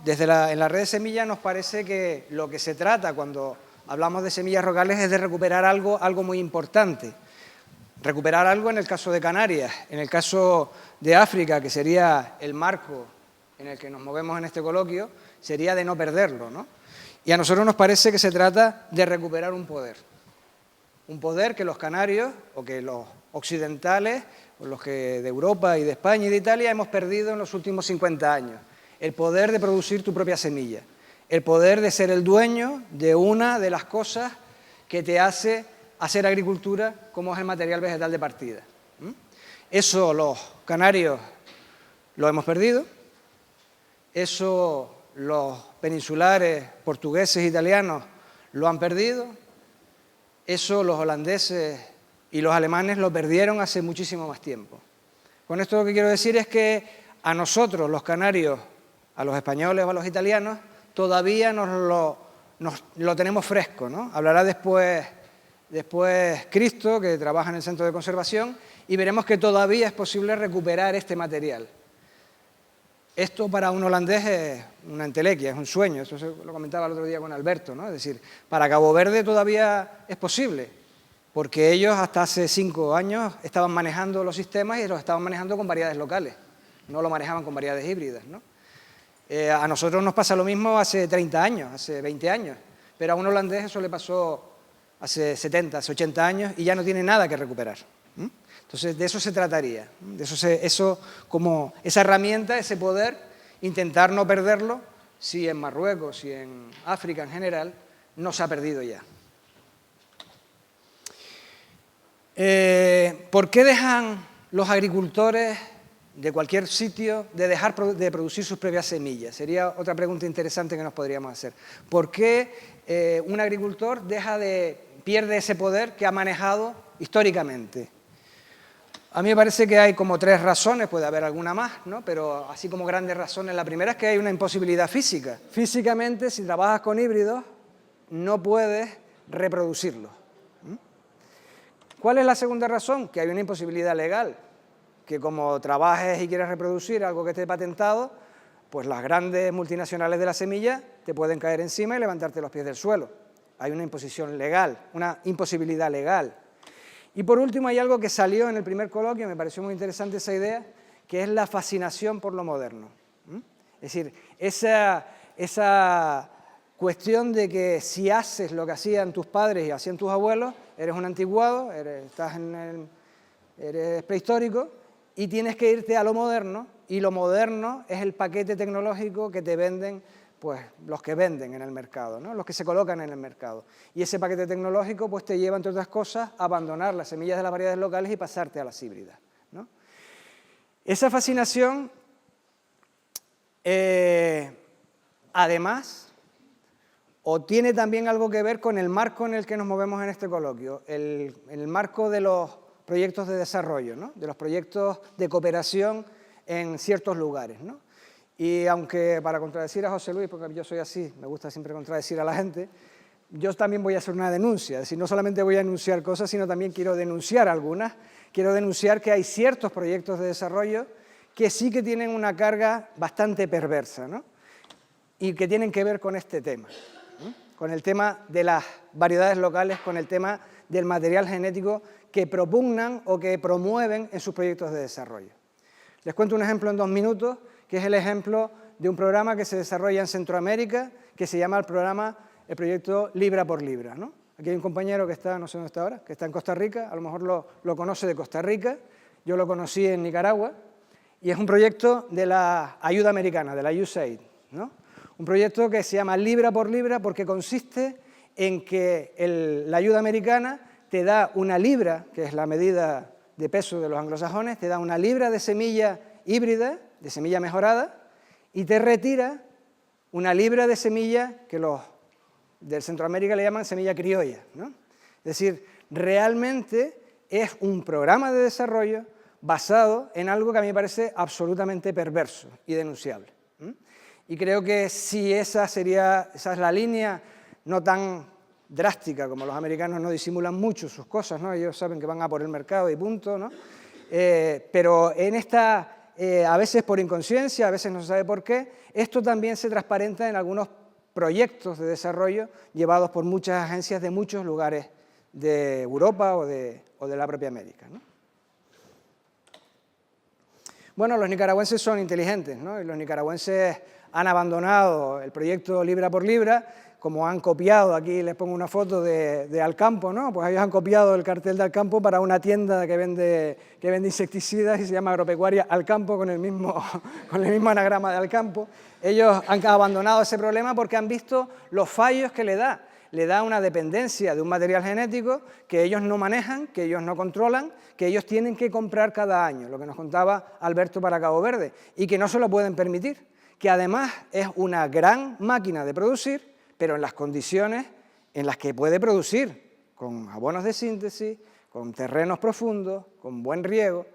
En la red de semillas nos parece que lo que se trata cuando hablamos de semillas rocales es de recuperar algo muy importante. Recuperar algo en el caso de Canarias, en el caso de África, que sería el marco en el que nos movemos en este coloquio, sería de no perderlo, ¿no? Y a nosotros nos parece que se trata de recuperar un poder que los canarios o que los occidentales, o los que de Europa y de España y de Italia hemos perdido en los últimos 50 años. El poder de producir tu propia semilla, el poder de ser el dueño de una de las cosas que te hace hacer agricultura, como es el material vegetal de partida. Eso los canarios lo hemos perdido, eso los peninsulares, portugueses, italianos lo han perdido, eso los holandeses y los alemanes lo perdieron hace muchísimo más tiempo. Con esto lo que quiero decir es que a nosotros, los canarios, a los españoles o a los italianos, todavía nos lo tenemos fresco, ¿no? Hablará después Cristo, que trabaja en el Centro de Conservación, y veremos que todavía es posible recuperar este material. Esto para un holandés es una entelequia, es un sueño, eso lo comentaba el otro día con Alberto, ¿no? Es decir, para Cabo Verde todavía es posible, porque ellos hasta hace 5 años estaban manejando los sistemas y los estaban manejando con variedades locales, no lo manejaban con variedades híbridas, ¿no? A nosotros nos pasa lo mismo hace 30 años, hace 20 años, pero a un holandés eso le pasó hace 70, hace 80 años y ya no tiene nada que recuperar. Entonces, de eso se trataría, de como esa herramienta, ese poder, intentar no perderlo si en Marruecos y en África en general no se ha perdido ya. ¿Por qué dejan los agricultores de cualquier sitio de dejar de producir sus propias semillas? Sería otra pregunta interesante que nos podríamos hacer. ¿Por qué un agricultor pierde ese poder que ha manejado históricamente? A mí me parece que hay como 3 razones, puede haber alguna más, ¿no? Pero así como grandes razones. La primera es que hay una imposibilidad física. Físicamente, si trabajas con híbridos, no puedes reproducirlos. ¿Cuál es la segunda razón? Que hay una imposibilidad legal, que como trabajes y quieres reproducir algo que esté patentado, pues las grandes multinacionales de la semilla te pueden caer encima y levantarte los pies del suelo. Hay una imposición legal, una imposibilidad legal. Y por último hay algo que salió en el primer coloquio, me pareció muy interesante esa idea, que es la fascinación por lo moderno. Es decir, esa cuestión de que si haces lo que hacían tus padres y hacían tus abuelos, eres un antiguado, eres prehistórico y tienes que irte a lo moderno, y lo moderno es el paquete tecnológico que te venden pues los que venden en el mercado, ¿no? Los que se colocan en el mercado. Y ese paquete tecnológico pues te lleva, entre otras cosas, a abandonar las semillas de las variedades locales y pasarte a las híbridas, ¿no? Esa fascinación, además, o tiene también algo que ver con el marco en el que nos movemos en este coloquio, el marco de los proyectos de desarrollo, ¿no? De los proyectos de cooperación en ciertos lugares, ¿no? Y aunque, para contradecir a José Luis, porque yo soy así, me gusta siempre contradecir a la gente, yo también voy a hacer una denuncia. Es decir, no solamente voy a enunciar cosas, sino también quiero denunciar algunas. Quiero denunciar que hay ciertos proyectos de desarrollo que sí que tienen una carga bastante perversa, ¿no? Y que tienen que ver con este tema, ¿no? Con el tema de las variedades locales, con el tema del material genético que propugnan o que promueven en sus proyectos de desarrollo. Les cuento un ejemplo en 2 minutos, que es el ejemplo de un programa que se desarrolla en Centroamérica, que se llama el proyecto Libra por Libra, ¿no? Aquí hay un compañero que está, no sé dónde está ahora, que está en Costa Rica, a lo mejor lo conoce de Costa Rica, yo lo conocí en Nicaragua, y es un proyecto de la ayuda americana, de la USAID, ¿no? Un proyecto que se llama Libra por Libra porque consiste en que la ayuda americana te da una libra, que es la medida de peso de los anglosajones, te da una libra de semilla híbrida, de semilla mejorada, y te retira una libra de semilla que los del Centroamérica le llaman semilla criolla, ¿no? Es decir, realmente es un programa de desarrollo basado en algo que a mí me parece absolutamente perverso y denunciable. Y creo que si esa es la línea, no tan drástica, como los americanos no disimulan mucho sus cosas, ¿no? Ellos saben que van a por el mercado y punto, ¿no? Pero en esta a veces por inconsciencia, a veces no se sabe por qué, esto también se transparenta en algunos proyectos de desarrollo llevados por muchas agencias de muchos lugares de Europa o de la propia América, ¿no? Bueno, los nicaragüenses son inteligentes, ¿no? Y los nicaragüenses han abandonado el proyecto Libra por Libra, como han copiado, aquí les pongo una foto de Alcampo, ¿no? Pues ellos han copiado el cartel de Alcampo para una tienda que vende insecticidas y se llama Agropecuaria Alcampo con el mismo anagrama de Alcampo. Ellos han abandonado ese problema porque han visto los fallos que le da. Le da una dependencia de un material genético que ellos no manejan, que ellos no controlan, que ellos tienen que comprar cada año, lo que nos contaba Alberto para Cabo Verde, y que no se lo pueden permitir, que además es una gran máquina de producir, pero en las condiciones en las que puede producir, con abonos de síntesis, con terrenos profundos, con buen riego,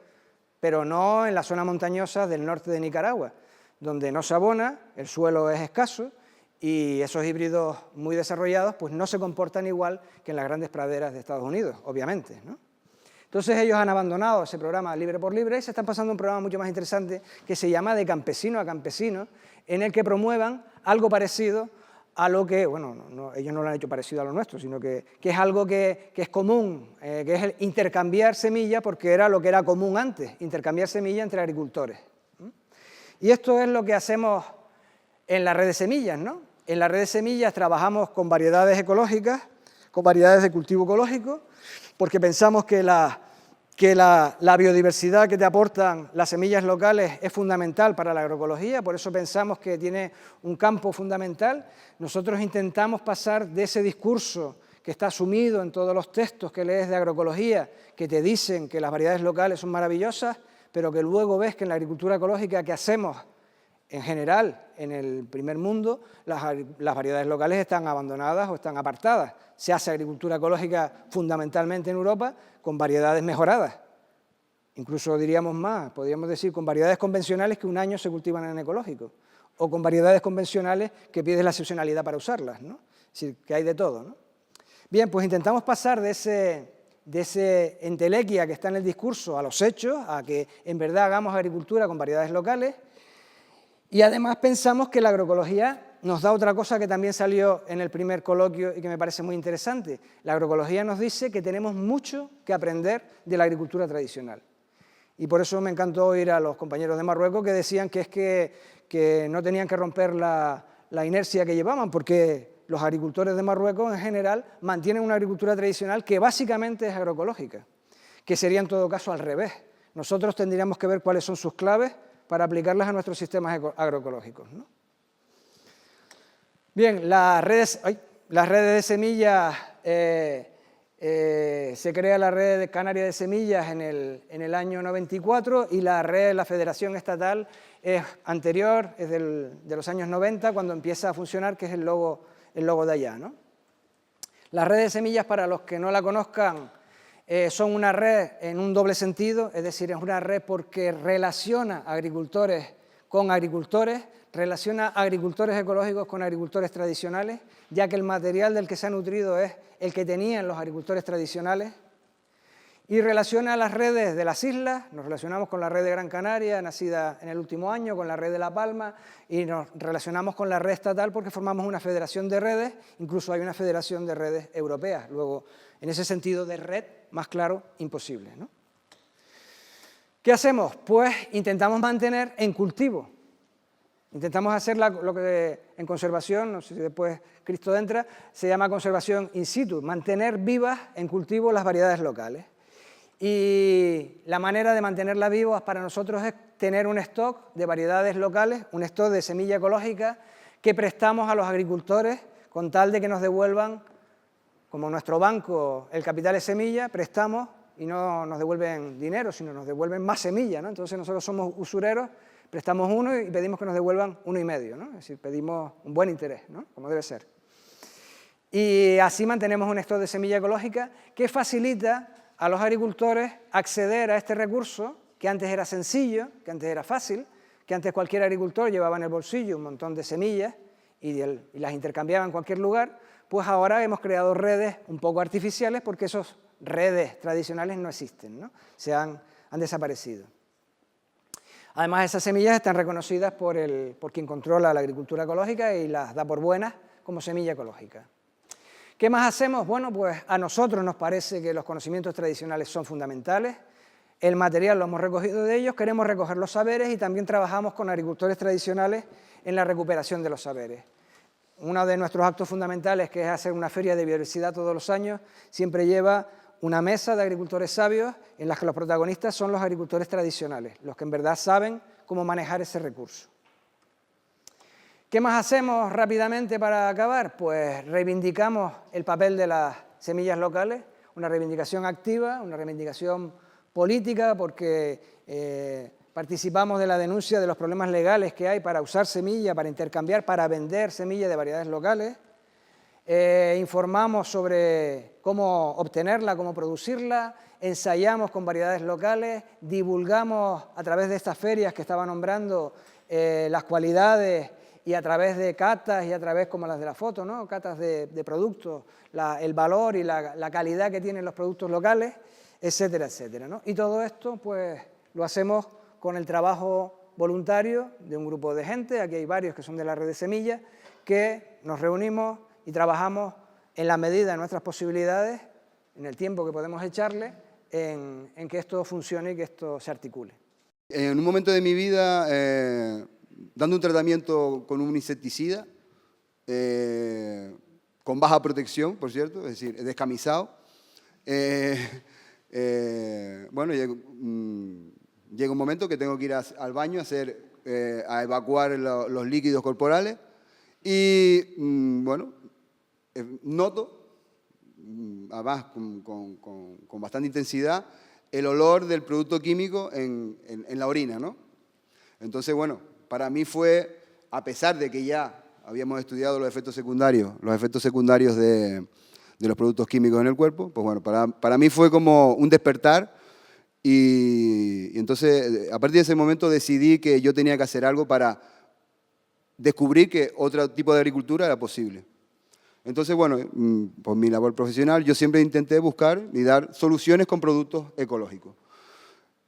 pero no en la zona montañosa del norte de Nicaragua, donde no se abona, el suelo es escaso, y esos híbridos muy desarrollados pues no se comportan igual que en las grandes praderas de Estados Unidos, obviamente, ¿no? Entonces ellos han abandonado ese programa Libre por Libre y se están pasando a un programa mucho más interesante que se llama De Campesino a Campesino, en el que promuevan algo parecido a lo que, bueno, ellos no lo han hecho parecido a lo nuestro, sino que es algo que es común, que es el intercambiar semillas, porque era lo que era común antes, intercambiar semillas entre agricultores. Y esto es lo que hacemos en la red de semillas, ¿no? En la red de semillas trabajamos con variedades ecológicas, con variedades de cultivo ecológico, porque pensamos que la biodiversidad que te aportan las semillas locales es fundamental para la agroecología, por eso pensamos que tiene un campo fundamental. Nosotros intentamos pasar de ese discurso que está sumido en todos los textos que lees de agroecología, que te dicen que las variedades locales son maravillosas, pero que luego ves que en la agricultura ecológica que hacemos en general, en el primer mundo, las variedades locales están abandonadas o están apartadas. Se hace agricultura ecológica fundamentalmente en Europa con variedades mejoradas. Incluso diríamos más, podríamos decir con variedades convencionales que un año se cultivan en ecológico, o con variedades convencionales que pides la excepcionalidad para usarlas, ¿no? Es decir, que hay de todo, ¿no? Bien, pues intentamos pasar de ese entelequia que está en el discurso a los hechos, a que en verdad hagamos agricultura con variedades locales. Y además pensamos que la agroecología nos da otra cosa que también salió en el primer coloquio y que me parece muy interesante. La agroecología nos dice que tenemos mucho que aprender de la agricultura tradicional. Y por eso me encantó oír a los compañeros de Marruecos que decían que es que no tenían que romper la inercia que llevaban, porque los agricultores de Marruecos en general mantienen una agricultura tradicional que básicamente es agroecológica, que sería en todo caso al revés. Nosotros tendríamos que ver cuáles son sus claves para aplicarlas a nuestros sistemas agroecológicos, ¿no? Bien, las redes de semillas, se crea la red canaria de semillas en el año 94 y la Federación Estatal es anterior, es de los años 90, cuando empieza a funcionar, que es el logo de allá, ¿no? La red de semillas, para los que no la conozcan, son una red en un doble sentido, es decir, es una red porque relaciona agricultores con agricultores, relaciona agricultores ecológicos con agricultores tradicionales, ya que el material del que se ha nutrido es el que tenían los agricultores tradicionales, y relaciona las redes de las islas. Nos relacionamos con la red de Gran Canaria, nacida en el último año, con la red de La Palma, y nos relacionamos con la red estatal porque formamos una federación de redes, incluso hay una federación de redes europeas. Luego, en ese sentido de red, más claro, imposible, ¿no? ¿Qué hacemos? Pues intentamos mantener en cultivo. Intentamos hacer lo que en conservación, no sé si después Cristo entra, se llama conservación in situ, mantener vivas en cultivo las variedades locales. Y la manera de mantenerlas vivas para nosotros es tener un stock de variedades locales, un stock de semilla ecológica que prestamos a los agricultores con tal de que nos devuelvan, como nuestro banco, el capital es semilla, prestamos y no nos devuelven dinero, sino nos devuelven más semilla, ¿no? Entonces nosotros somos usureros, prestamos uno y pedimos que nos devuelvan 1,5, ¿no? Es decir, pedimos un buen interés, ¿no? Como debe ser. Y así mantenemos un stock de semilla ecológica que facilita a los agricultores acceder a este recurso que antes era sencillo, que antes era fácil, que antes cualquier agricultor llevaba en el bolsillo un montón de semillas y las intercambiaba en cualquier lugar. Pues ahora hemos creado redes un poco artificiales porque esas redes tradicionales no existen, ¿no? Han desaparecido. Además, esas semillas están reconocidas por quien controla la agricultura ecológica y las da por buenas como semilla ecológica. ¿Qué más hacemos? Bueno, pues a nosotros nos parece que los conocimientos tradicionales son fundamentales. El material lo hemos recogido de ellos, queremos recoger los saberes y también trabajamos con agricultores tradicionales en la recuperación de los saberes. Uno de nuestros actos fundamentales, que es hacer una feria de biodiversidad todos los años, siempre lleva una mesa de agricultores sabios en la que los protagonistas son los agricultores tradicionales, los que en verdad saben cómo manejar ese recurso. ¿Qué más hacemos rápidamente para acabar? Pues reivindicamos el papel de las semillas locales, una reivindicación activa, una reivindicación política, porque participamos de la denuncia de los problemas legales que hay para usar semilla, para intercambiar, para vender semilla de variedades locales. Informamos sobre cómo obtenerla, cómo producirla, ensayamos con variedades locales, divulgamos a través de estas ferias que estaba nombrando las cualidades y a través de catas y a través, como las de la foto, ¿no? Catas de productos, el valor y la calidad que tienen los productos locales, etcétera, etcétera, ¿no? Y todo esto pues lo hacemos con el trabajo voluntario de un grupo de gente, aquí hay varios que son de la red de semillas, que nos reunimos y trabajamos en la medida de nuestras posibilidades, en el tiempo que podemos echarle, en que esto funcione y que esto se articule. En un momento de mi vida, dando un tratamiento con un insecticida, con baja protección, por cierto, es decir, descamisado, bueno, llega un momento que tengo que ir al baño a evacuar los líquidos corporales y, bueno, noto, además con bastante intensidad, el olor del producto químico en la orina, ¿no? Entonces, bueno, para mí fue, a pesar de que ya habíamos estudiado los efectos secundarios de los productos químicos en el cuerpo, pues bueno, para mí fue como un despertar y entonces, a partir de ese momento decidí que yo tenía que hacer algo para descubrir que otro tipo de agricultura era posible. Entonces, bueno, por mi labor profesional, yo siempre intenté buscar y dar soluciones con productos ecológicos.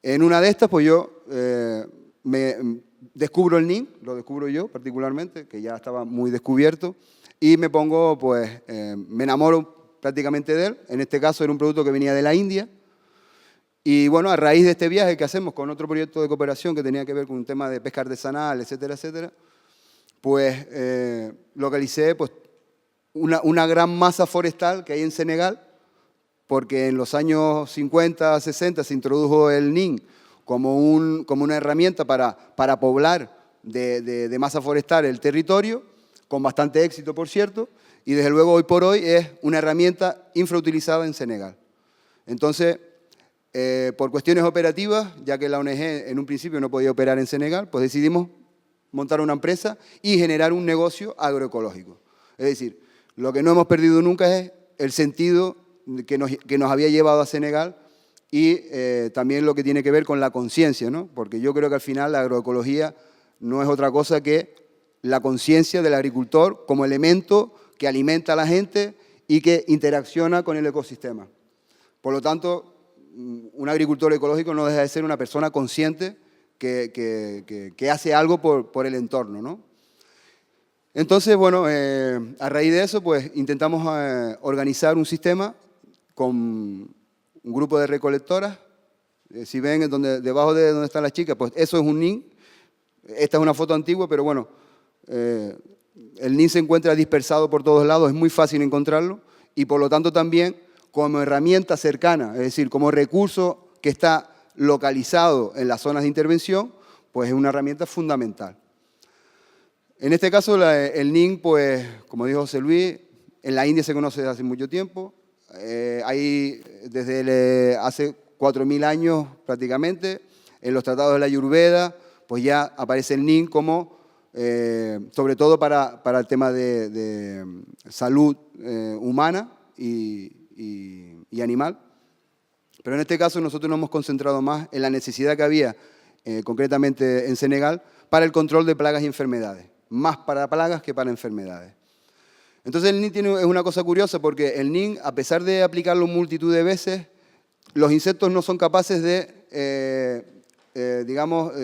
En una de estas, pues yo descubro el NIM, lo descubro yo particularmente, que ya estaba muy descubierto, y me pongo, pues, me enamoro prácticamente de él. En este caso era un producto que venía de la India. Y bueno, a raíz de este viaje que hacemos con otro proyecto de cooperación que tenía que ver con un tema de pesca artesanal, etcétera, etcétera, pues localicé pues, una gran masa forestal que hay en Senegal, porque en los años 50, 60 se introdujo el NIM como una herramienta para poblar de masa forestal el territorio, con bastante éxito, por cierto, y desde luego hoy por hoy es una herramienta infrautilizada en Senegal. Entonces, por cuestiones operativas, ya que la ONG en un principio no podía operar en Senegal, pues decidimos montar una empresa y generar un negocio agroecológico. Es decir, lo que no hemos perdido nunca es el sentido que nos había llevado a Senegal y también lo que tiene que ver con la conciencia, ¿no? Porque yo creo que al final la agroecología no es otra cosa que la conciencia del agricultor como elemento que alimenta a la gente y que interacciona con el ecosistema. Por lo tanto, un agricultor ecológico no deja de ser una persona consciente que hace algo por el entorno, ¿no? Entonces, bueno, a raíz de eso, pues intentamos organizar un sistema con un grupo de recolectoras. Si ven debajo de donde están las chicas, pues eso es un NIM. Esta es una foto antigua, pero bueno, el NIM se encuentra dispersado por todos lados, es muy fácil encontrarlo y por lo tanto también como herramienta cercana, es decir, como recurso que está localizado en las zonas de intervención, pues es una herramienta fundamental. En este caso, el NIM, pues, como dijo José Luis, en la India se conoce desde hace mucho tiempo, desde hace 4.000 años prácticamente, en los tratados de la Ayurveda, pues ya aparece el NIM como, sobre todo para el tema de salud humana y animal. Pero en este caso nosotros nos hemos concentrado más en la necesidad que había, concretamente en Senegal, para el control de plagas y enfermedades. Más para plagas que para enfermedades. Entonces el NIM es una cosa curiosa porque el NIM, a pesar de aplicarlo multitud de veces, los insectos no son capaces de, digamos,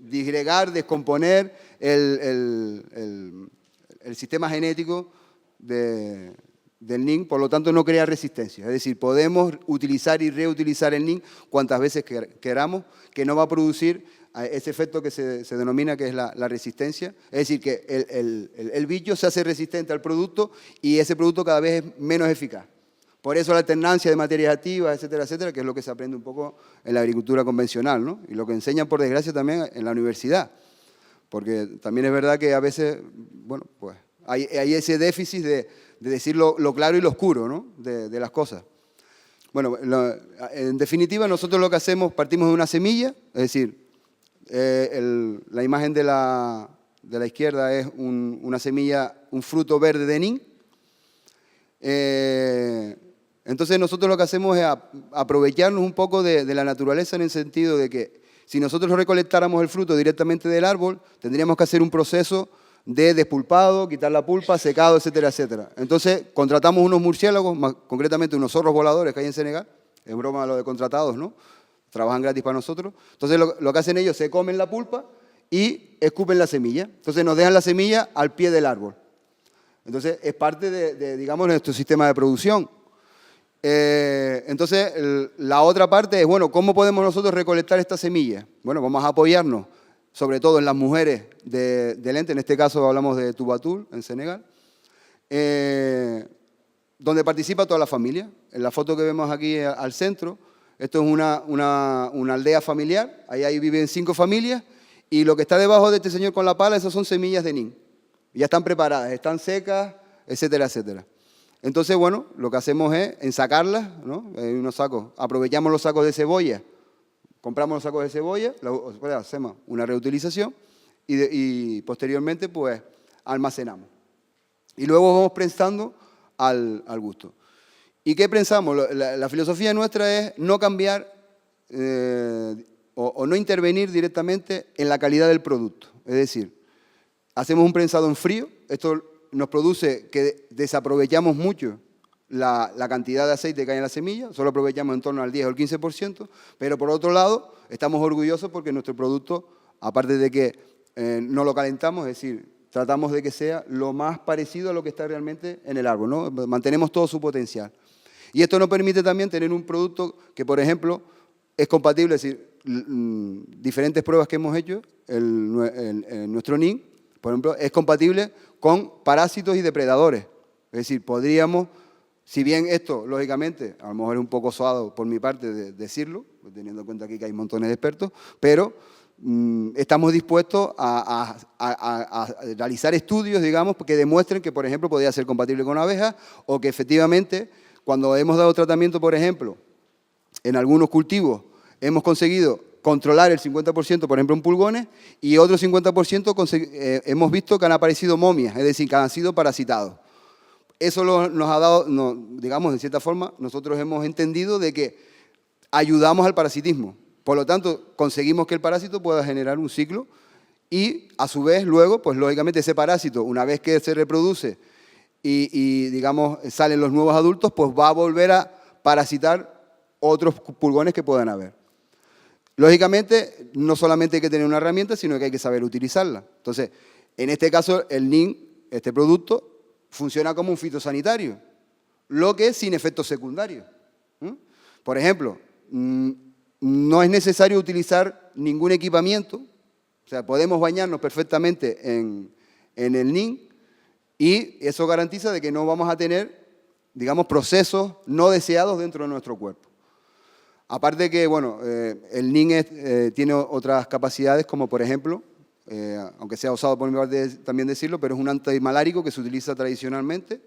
disgregar, descomponer el sistema genético del NIN, por lo tanto no crea resistencia. Es decir, podemos utilizar y reutilizar el NIN cuantas veces queramos, que no va a producir ese efecto que se denomina que es la resistencia. Es decir, que el bicho se hace resistente al producto y ese producto cada vez es menos eficaz. Por eso la alternancia de materias activas, etcétera, etcétera, que es lo que se aprende un poco en la agricultura convencional, ¿no? Y lo que enseñan, por desgracia, también en la universidad. Porque también es verdad que a veces, bueno, pues hay ese déficit de decir lo claro y lo oscuro, ¿no? de las cosas. Bueno, en definitiva, nosotros lo que hacemos, partimos de una semilla, es decir, la imagen de la izquierda es una semilla, un fruto verde de NIN. Entonces nosotros lo que hacemos es aprovecharnos un poco de la naturaleza en el sentido de que si nosotros recolectáramos el fruto directamente del árbol, tendríamos que hacer un proceso de despulpado, quitar la pulpa, secado, etcétera, etcétera. Entonces contratamos unos murciélagos, más concretamente unos zorros voladores que hay en Senegal, es broma lo de contratados, ¿no? Trabajan gratis para nosotros. Entonces lo que hacen ellos, se comen la pulpa y escupen la semilla. Entonces nos dejan la semilla al pie del árbol. Entonces es parte digamos, nuestro sistema de producción. Entonces la otra parte es, bueno, ¿cómo podemos nosotros recolectar esta semilla? Bueno, vamos a apoyarnos sobre todo en las mujeres del ente, en este caso hablamos de Tubatul, en Senegal, donde participa toda la familia. En la foto que vemos aquí al centro, esto es una aldea familiar, ahí viven 5 familias, y lo que está debajo de este señor con la pala, esas son semillas de NIN. Ya están preparadas, están secas, etcétera, etcétera. Entonces, bueno, lo que hacemos es ensacarlas, ¿no? Hay unos sacos, aprovechamos los sacos de cebolla, compramos los sacos de cebolla, hacemos una reutilización y posteriormente, pues, almacenamos. Y luego vamos prensando al gusto. ¿Y qué prensamos? La filosofía nuestra es no cambiar o no intervenir directamente en la calidad del producto. Es decir, hacemos un prensado en frío, esto nos produce que desaprovechamos mucho la cantidad de aceite que hay en la semilla, solo aprovechamos en torno al 10 o el 15%, pero por otro lado estamos orgullosos porque nuestro producto, aparte de que no lo calentamos, es decir, tratamos de que sea lo más parecido a lo que está realmente en el árbol, ¿no? Mantenemos todo su potencial. Y esto nos permite también tener un producto que, por ejemplo, es compatible, es decir, diferentes pruebas que hemos hecho, nuestro NIN, por ejemplo, es compatible con parásitos y depredadores. Es decir, podríamos, si bien esto, lógicamente, a lo mejor es un poco suado por mi parte de decirlo, teniendo en cuenta aquí que hay montones de expertos, pero estamos dispuestos a realizar estudios, digamos, que demuestren que, por ejemplo, podría ser compatible con abejas o que efectivamente, cuando hemos dado tratamiento, por ejemplo, en algunos cultivos, hemos conseguido controlar el 50%, por ejemplo, en pulgones, y otro 50% hemos visto que han aparecido momias, es decir, que han sido parasitados. Eso nos ha dado, digamos, en cierta forma, nosotros hemos entendido de que ayudamos al parasitismo. Por lo tanto, conseguimos que el parásito pueda generar un ciclo y, a su vez, luego, pues lógicamente ese parásito, una vez que se reproduce y digamos, salen los nuevos adultos, pues va a volver a parasitar otros pulgones que puedan haber. Lógicamente, no solamente hay que tener una herramienta, sino que hay que saber utilizarla. Entonces, en este caso, el NIN, este producto, funciona como un fitosanitario, lo que es sin efectos secundarios. Por ejemplo, no es necesario utilizar ningún equipamiento, o sea, podemos bañarnos perfectamente en el NIN y eso garantiza de que no vamos a tener, digamos, procesos no deseados dentro de nuestro cuerpo. Aparte que, bueno, el NIN tiene otras capacidades como, por ejemplo, aunque sea osado por mi parte también decirlo, pero es un antimalárico que se utiliza tradicionalmente,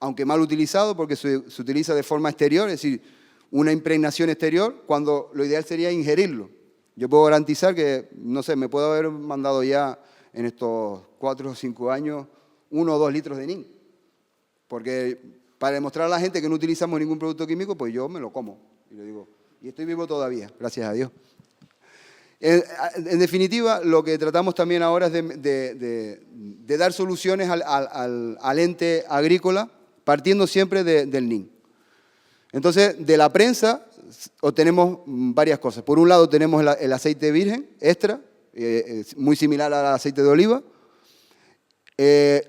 aunque mal utilizado porque se utiliza de forma exterior, es decir, una impregnación exterior, cuando lo ideal sería ingerirlo. Yo puedo garantizar que, no sé, me puedo haber mandado ya en estos 4 o 5 años 1 o 2 litros de NIN, porque para demostrar a la gente que no utilizamos ningún producto químico, pues yo me lo como y le digo, y estoy vivo todavía, gracias a Dios. En definitiva, lo que tratamos también ahora es de dar soluciones al ente agrícola, partiendo siempre del NIN. Entonces, de la prensa obtenemos varias cosas. Por un lado tenemos el aceite virgen extra, muy similar al aceite de oliva.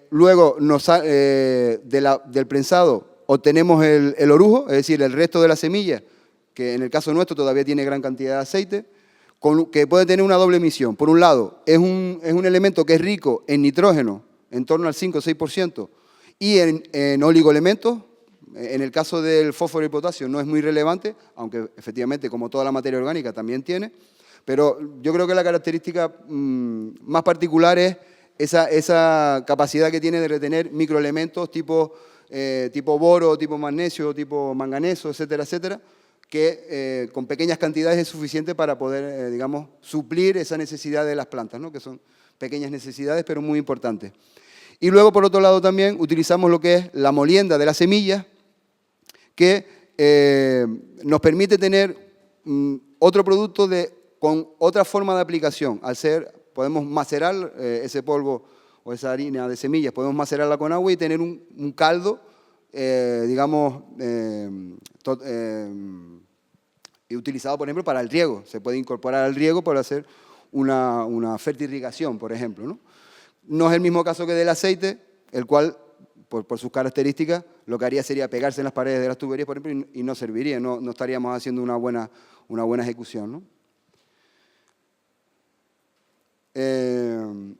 Luego, del prensado obtenemos el orujo, es decir, el resto de la semilla, que en el caso nuestro todavía tiene gran cantidad de aceite, que puede tener una doble emisión. Por un lado, es un elemento que es rico en nitrógeno, en torno al 5 o 6%, y en oligoelementos. En el caso del fósforo y potasio no es muy relevante, aunque efectivamente, como toda la materia orgánica, también tiene. Pero yo creo que la característica más particular es esa capacidad que tiene de retener microelementos tipo boro, tipo magnesio, tipo manganeso, etcétera, etcétera, que con pequeñas cantidades es suficiente para poder, digamos, suplir esa necesidad de las plantas, ¿no? Que son pequeñas necesidades, pero muy importantes. Y luego, por otro lado, también utilizamos lo que es la molienda de la semilla, que nos permite tener otro producto con otra forma de aplicación. Podemos macerar ese polvo o esa harina de semillas, podemos macerarla con agua y tener un caldo, digamos, y utilizado, por ejemplo, para el riego. Se puede incorporar al riego para hacer una fertirrigación, por ejemplo, ¿no? No es el mismo caso que del aceite, el cual, por sus características, lo que haría sería pegarse en las paredes de las tuberías, por ejemplo, y no serviría, no estaríamos haciendo una buena ejecución, ¿no?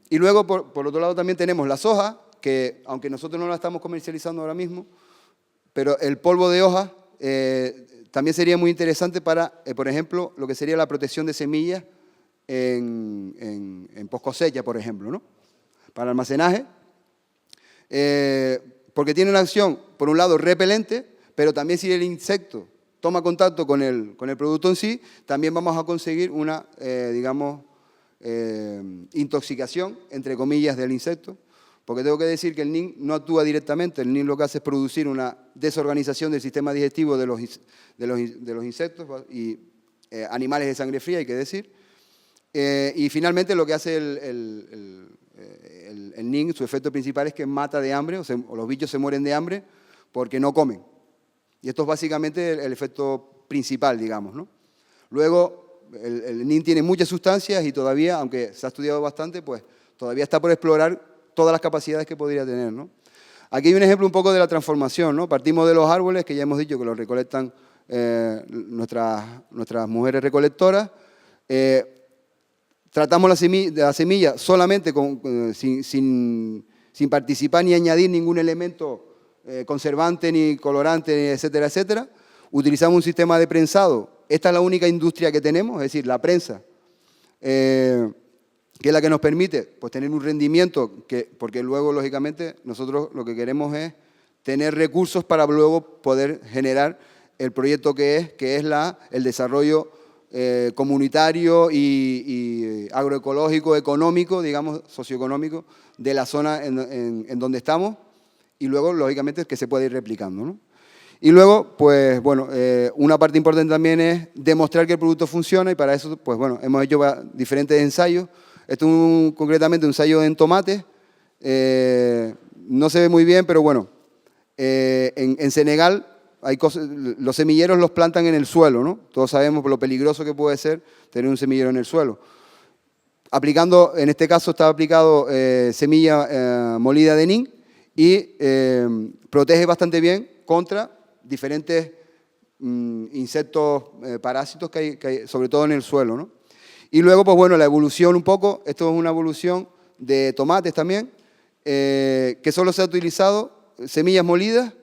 Y luego, por otro lado, también tenemos la soja, que aunque nosotros no la estamos comercializando ahora mismo, pero el polvo de hoja también sería muy interesante para, por ejemplo, lo que sería la protección de semillas en post-cosecha, por ejemplo, ¿no? Para almacenaje, porque tiene una acción, por un lado, repelente, pero también si el insecto toma contacto con el producto en sí, también vamos a conseguir una, digamos, intoxicación, entre comillas, del insecto, porque tengo que decir que el NIN no actúa directamente, el NIN lo que hace es producir una desorganización del sistema digestivo de los insectos y animales de sangre fría, hay que decir, y finalmente lo que hace el NIN, su efecto principal es que mata de hambre, o los bichos se mueren de hambre porque no comen. Y esto es básicamente el efecto principal, digamos, ¿no? Luego, el NIN tiene muchas sustancias y todavía, aunque se ha estudiado bastante, pues todavía está por explorar todas las capacidades que podría tener, ¿no? Aquí hay un ejemplo un poco de la transformación, ¿no? Partimos de los árboles, que ya hemos dicho que los recolectan nuestras mujeres recolectoras. Tratamos la semilla solamente sin participar ni añadir ningún elemento conservante, ni colorante, etcétera, etcétera. Utilizamos un sistema de prensado. Esta es la única industria que tenemos, es decir, la prensa, que es la que nos permite pues, tener un rendimiento, porque luego, lógicamente, nosotros lo que queremos es tener recursos para luego poder generar el proyecto que es el desarrollo comunitario y agroecológico, económico, digamos, socioeconómico, de la zona en donde estamos, y luego, lógicamente, que se puede ir replicando, ¿no? Y luego, pues, bueno, una parte importante también es demostrar que el producto funciona, y para eso, pues, bueno, hemos hecho diferentes ensayos. Esto es concretamente un ensayo en tomates, no se ve muy bien, pero bueno, en Senegal los semilleros los plantan en el suelo, ¿no? Todos sabemos lo peligroso que puede ser tener un semillero en el suelo. En este caso está aplicado semilla molida de NIN y protege bastante bien contra diferentes insectos parásitos que hay, sobre todo en el suelo, ¿no? Y luego, pues bueno, la evolución un poco, esto es una evolución de tomates también, que solo se ha utilizado semillas molidas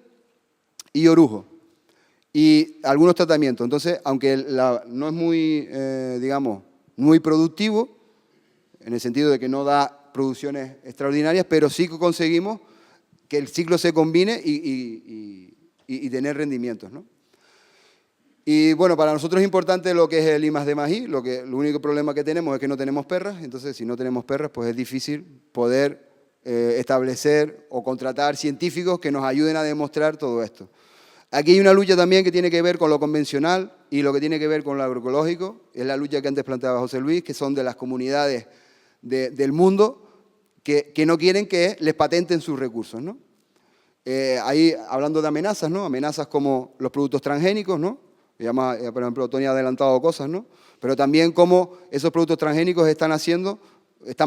y orujo, y algunos tratamientos. Entonces, aunque no es muy, digamos, muy productivo, en el sentido de que no da producciones extraordinarias, pero sí que conseguimos que el ciclo se combine y tener rendimientos, ¿no? Y bueno, para nosotros es importante lo que es el I+D+I, lo único problema que tenemos es que no tenemos perras, entonces si no tenemos perras, pues es difícil poder establecer o contratar científicos que nos ayuden a demostrar todo esto. Aquí hay una lucha también que tiene que ver con lo convencional y lo que tiene que ver con lo agroecológico, es la lucha que antes planteaba José Luis, que son de las comunidades del mundo que no quieren que les patenten sus recursos, ¿no? Ahí hablando de amenazas, ¿no? Amenazas como los productos transgénicos, ¿no? por ejemplo, Tony ha adelantado cosas, ¿no? Pero también cómo esos productos transgénicos están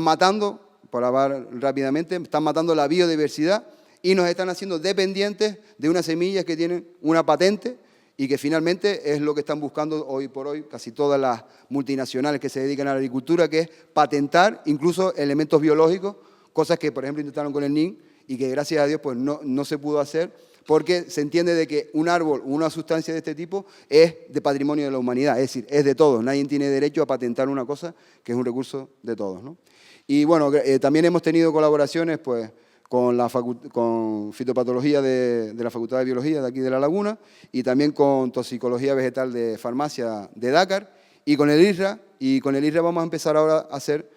matando, por hablar rápidamente, están matando la biodiversidad y nos están haciendo dependientes de unas semillas que tienen una patente y que finalmente es lo que están buscando hoy por hoy casi todas las multinacionales que se dedican a la agricultura, que es patentar incluso elementos biológicos, cosas que, por ejemplo, intentaron con el NIN y que, gracias a Dios, pues no se pudo hacer, porque se entiende de que un árbol, una sustancia de este tipo, es de patrimonio de la humanidad, es decir, es de todos. Nadie tiene derecho a patentar una cosa que es un recurso de todos, ¿no? Y bueno, también hemos tenido colaboraciones, pues, con fitopatología de la Facultad de Biología de aquí de La Laguna y también con toxicología vegetal de farmacia de Dakar y con el ISRA. Y con el ISRA vamos a empezar ahora a hacer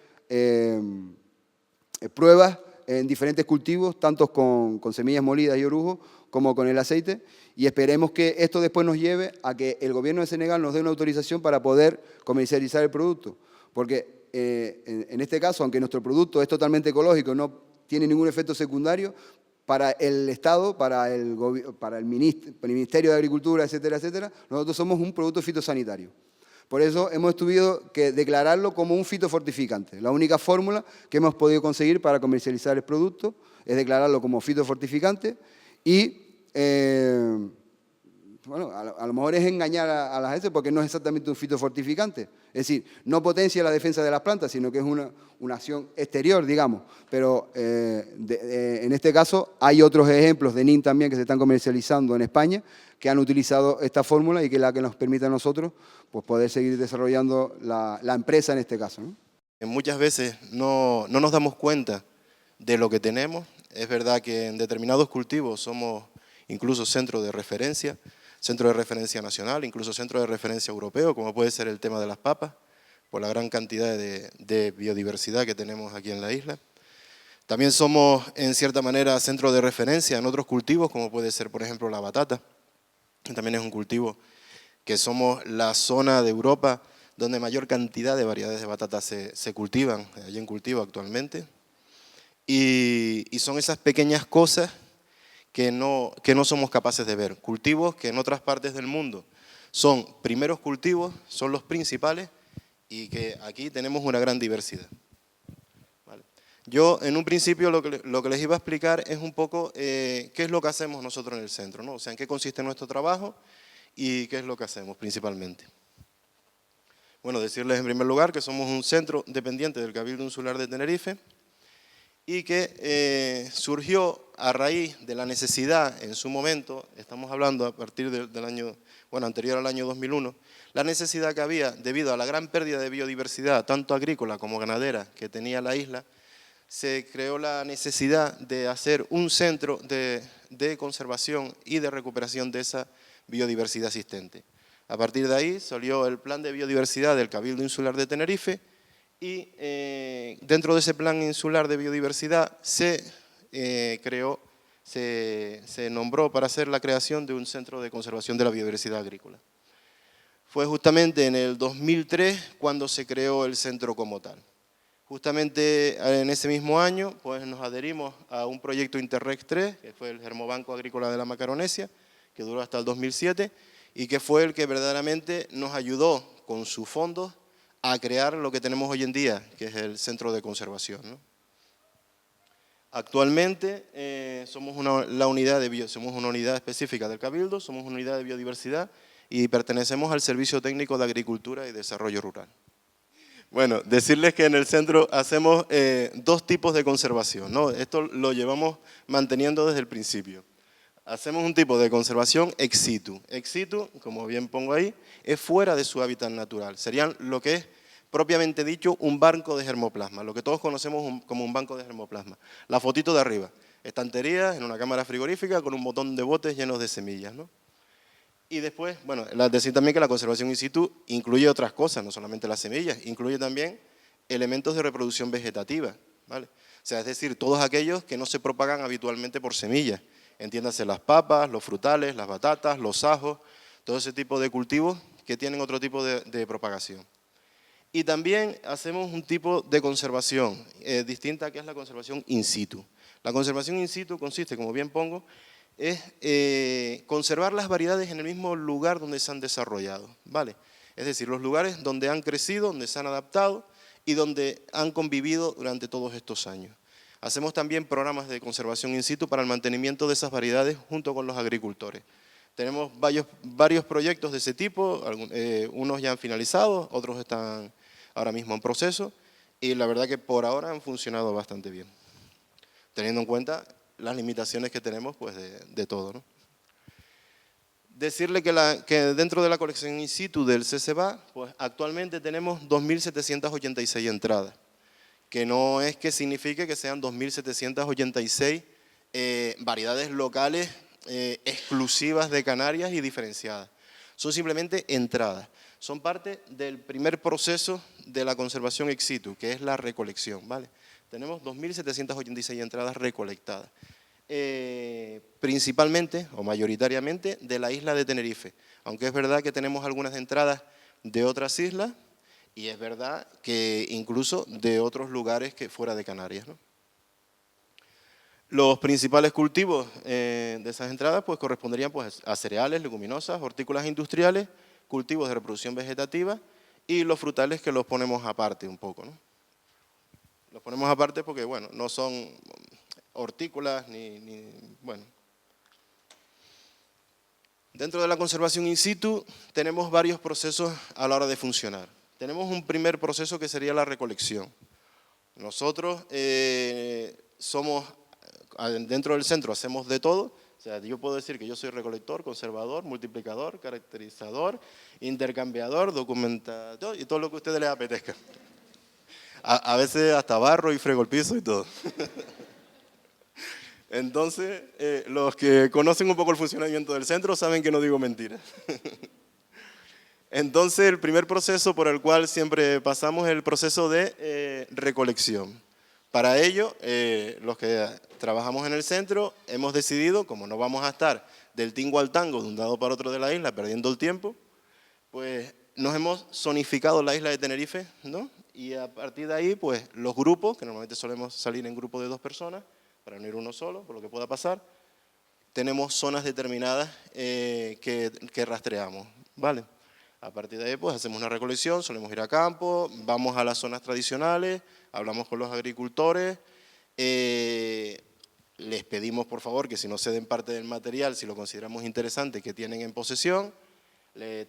pruebas en diferentes cultivos, tanto con semillas molidas y orujo, como con el aceite, y esperemos que esto después nos lleve a que el gobierno de Senegal nos dé una autorización para poder comercializar el producto. Porque en este caso, aunque nuestro producto es totalmente ecológico, no tiene ningún efecto secundario, para el Estado, para el Ministerio de Agricultura, etcétera, etcétera, nosotros somos un producto fitosanitario. Por eso hemos tenido que declararlo como un fitofortificante. La única fórmula que hemos podido conseguir para comercializar el producto es declararlo como fitofortificante y, bueno, a lo mejor es engañar a la gente porque no es exactamente un fitofortificante. Es decir, no potencia la defensa de las plantas, sino que es una acción exterior, digamos. Pero en este caso hay otros ejemplos de NIN también que se están comercializando en España que han utilizado esta fórmula y que es la que nos permite a nosotros pues, poder seguir desarrollando la empresa en este caso, ¿no? Muchas veces no nos damos cuenta de lo que tenemos. Es verdad que en determinados cultivos somos incluso centro de referencia nacional, incluso centro de referencia europeo, como puede ser el tema de las papas, por la gran cantidad de biodiversidad que tenemos aquí en la isla. También somos, en cierta manera, centro de referencia en otros cultivos, como puede ser, por ejemplo, la batata. También es un cultivo que somos la zona de Europa donde mayor cantidad de variedades de batata se cultivan, allí en cultivo actualmente. Y son esas pequeñas cosas que no somos capaces de ver. Cultivos que en otras partes del mundo son primeros cultivos, son los principales, y que aquí tenemos una gran diversidad. ¿Vale? Yo, en un principio, lo que les iba a explicar es un poco qué es lo que hacemos nosotros en el centro, ¿no? O sea, en qué consiste nuestro trabajo y qué es lo que hacemos principalmente. Bueno, decirles en primer lugar que somos un centro dependiente del Cabildo Insular de Tenerife y que surgió a raíz de la necesidad en su momento, estamos hablando a partir del año, bueno, anterior al año 2001, la necesidad que había debido a la gran pérdida de biodiversidad, tanto agrícola como ganadera, que tenía la isla, se creó la necesidad de hacer un centro de conservación y de recuperación de esa biodiversidad existente. A partir de ahí salió el Plan de Biodiversidad del Cabildo Insular de Tenerife y dentro de ese Plan Insular de Biodiversidad se nombró para hacer la creación de un centro de conservación de la biodiversidad agrícola. Fue justamente en el 2003 cuando se creó el centro como tal. Justamente en ese mismo año pues nos adherimos a un proyecto Interreg 3, que fue el Germobanco Agrícola de la Macaronesia, que duró hasta el 2007 y que fue el que verdaderamente nos ayudó con sus fondos a crear lo que tenemos hoy en día, que es el centro de conservación, ¿no? Actualmente somos una unidad específica del Cabildo, somos una unidad de biodiversidad y pertenecemos al Servicio Técnico de Agricultura y Desarrollo Rural. Bueno, decirles que en el centro hacemos dos tipos de conservación, ¿no? Esto lo llevamos manteniendo desde el principio. Hacemos un tipo de conservación ex situ. Ex situ, como bien pongo ahí, es fuera de su hábitat natural. Serían lo que es propiamente dicho un banco de germoplasma, lo que todos conocemos como un banco de germoplasma. La fotito de arriba, estantería en una cámara frigorífica con un montón de botes llenos de semillas, ¿no? Y después, bueno, decir también que la conservación in situ incluye otras cosas, no solamente las semillas, incluye también elementos de reproducción vegetativa, ¿vale? O sea, es decir, todos aquellos que no se propagan habitualmente por semillas. Entiéndase las papas, los frutales, las batatas, los ajos, todo ese tipo de cultivos que tienen otro tipo de propagación. Y también hacemos un tipo de conservación distinta, que es la conservación in situ. La conservación in situ consiste, como bien pongo, es conservar las variedades en el mismo lugar donde se han desarrollado, ¿vale? Es decir, los lugares donde han crecido, donde se han adaptado y donde han convivido durante todos estos años. Hacemos también programas de conservación in situ para el mantenimiento de esas variedades junto con los agricultores. Tenemos varios proyectos de ese tipo, unos ya han finalizado, otros están ahora mismo en proceso y la verdad que por ahora han funcionado bastante bien, teniendo en cuenta las limitaciones que tenemos pues, de todo, ¿no? Decirle que dentro de la colección in situ del CCBA, pues actualmente tenemos 2.786 entradas, que no es que signifique que sean 2.786 variedades locales exclusivas de Canarias y diferenciadas. Son simplemente entradas. Son parte del primer proceso de la conservación ex situ, que es la recolección, ¿vale? Tenemos 2.786 entradas recolectadas, principalmente o mayoritariamente de la isla de Tenerife, aunque es verdad que tenemos algunas entradas de otras islas y es verdad que incluso de otros lugares que fuera de Canarias, ¿no? Los principales cultivos de esas entradas pues, corresponderían pues, a cereales, leguminosas, hortícolas industriales, cultivos de reproducción vegetativa y los frutales que los ponemos aparte un poco, ¿no? Los ponemos aparte porque, bueno, no son hortícolas bueno. Dentro de la conservación in situ tenemos varios procesos a la hora de funcionar. Tenemos un primer proceso que sería la recolección. Nosotros dentro del centro hacemos de todo. O sea, yo puedo decir que yo soy recolector, conservador, multiplicador, caracterizador, intercambiador, documentador y todo lo que a ustedes les apetezca. A veces hasta barro y frego el piso y todo. Entonces, los que conocen un poco el funcionamiento del centro saben que no digo mentiras. Entonces, el primer proceso por el cual siempre pasamos es el proceso de recolección. Para ello, los que trabajamos en el centro hemos decidido, como no vamos a estar del tingo al tango de un lado para otro de la isla perdiendo el tiempo, pues nos hemos zonificado la isla de Tenerife, ¿no? Y a partir de ahí, pues los grupos, que normalmente solemos salir en grupos de 2 personas, para no ir uno solo, por lo que pueda pasar, tenemos zonas determinadas que rastreamos, ¿vale? A partir de ahí, pues hacemos una recolección, solemos ir a campo, vamos a las zonas tradicionales, hablamos con los agricultores, les pedimos por favor que si no ceden parte del material, si lo consideramos interesante, que tienen en posesión.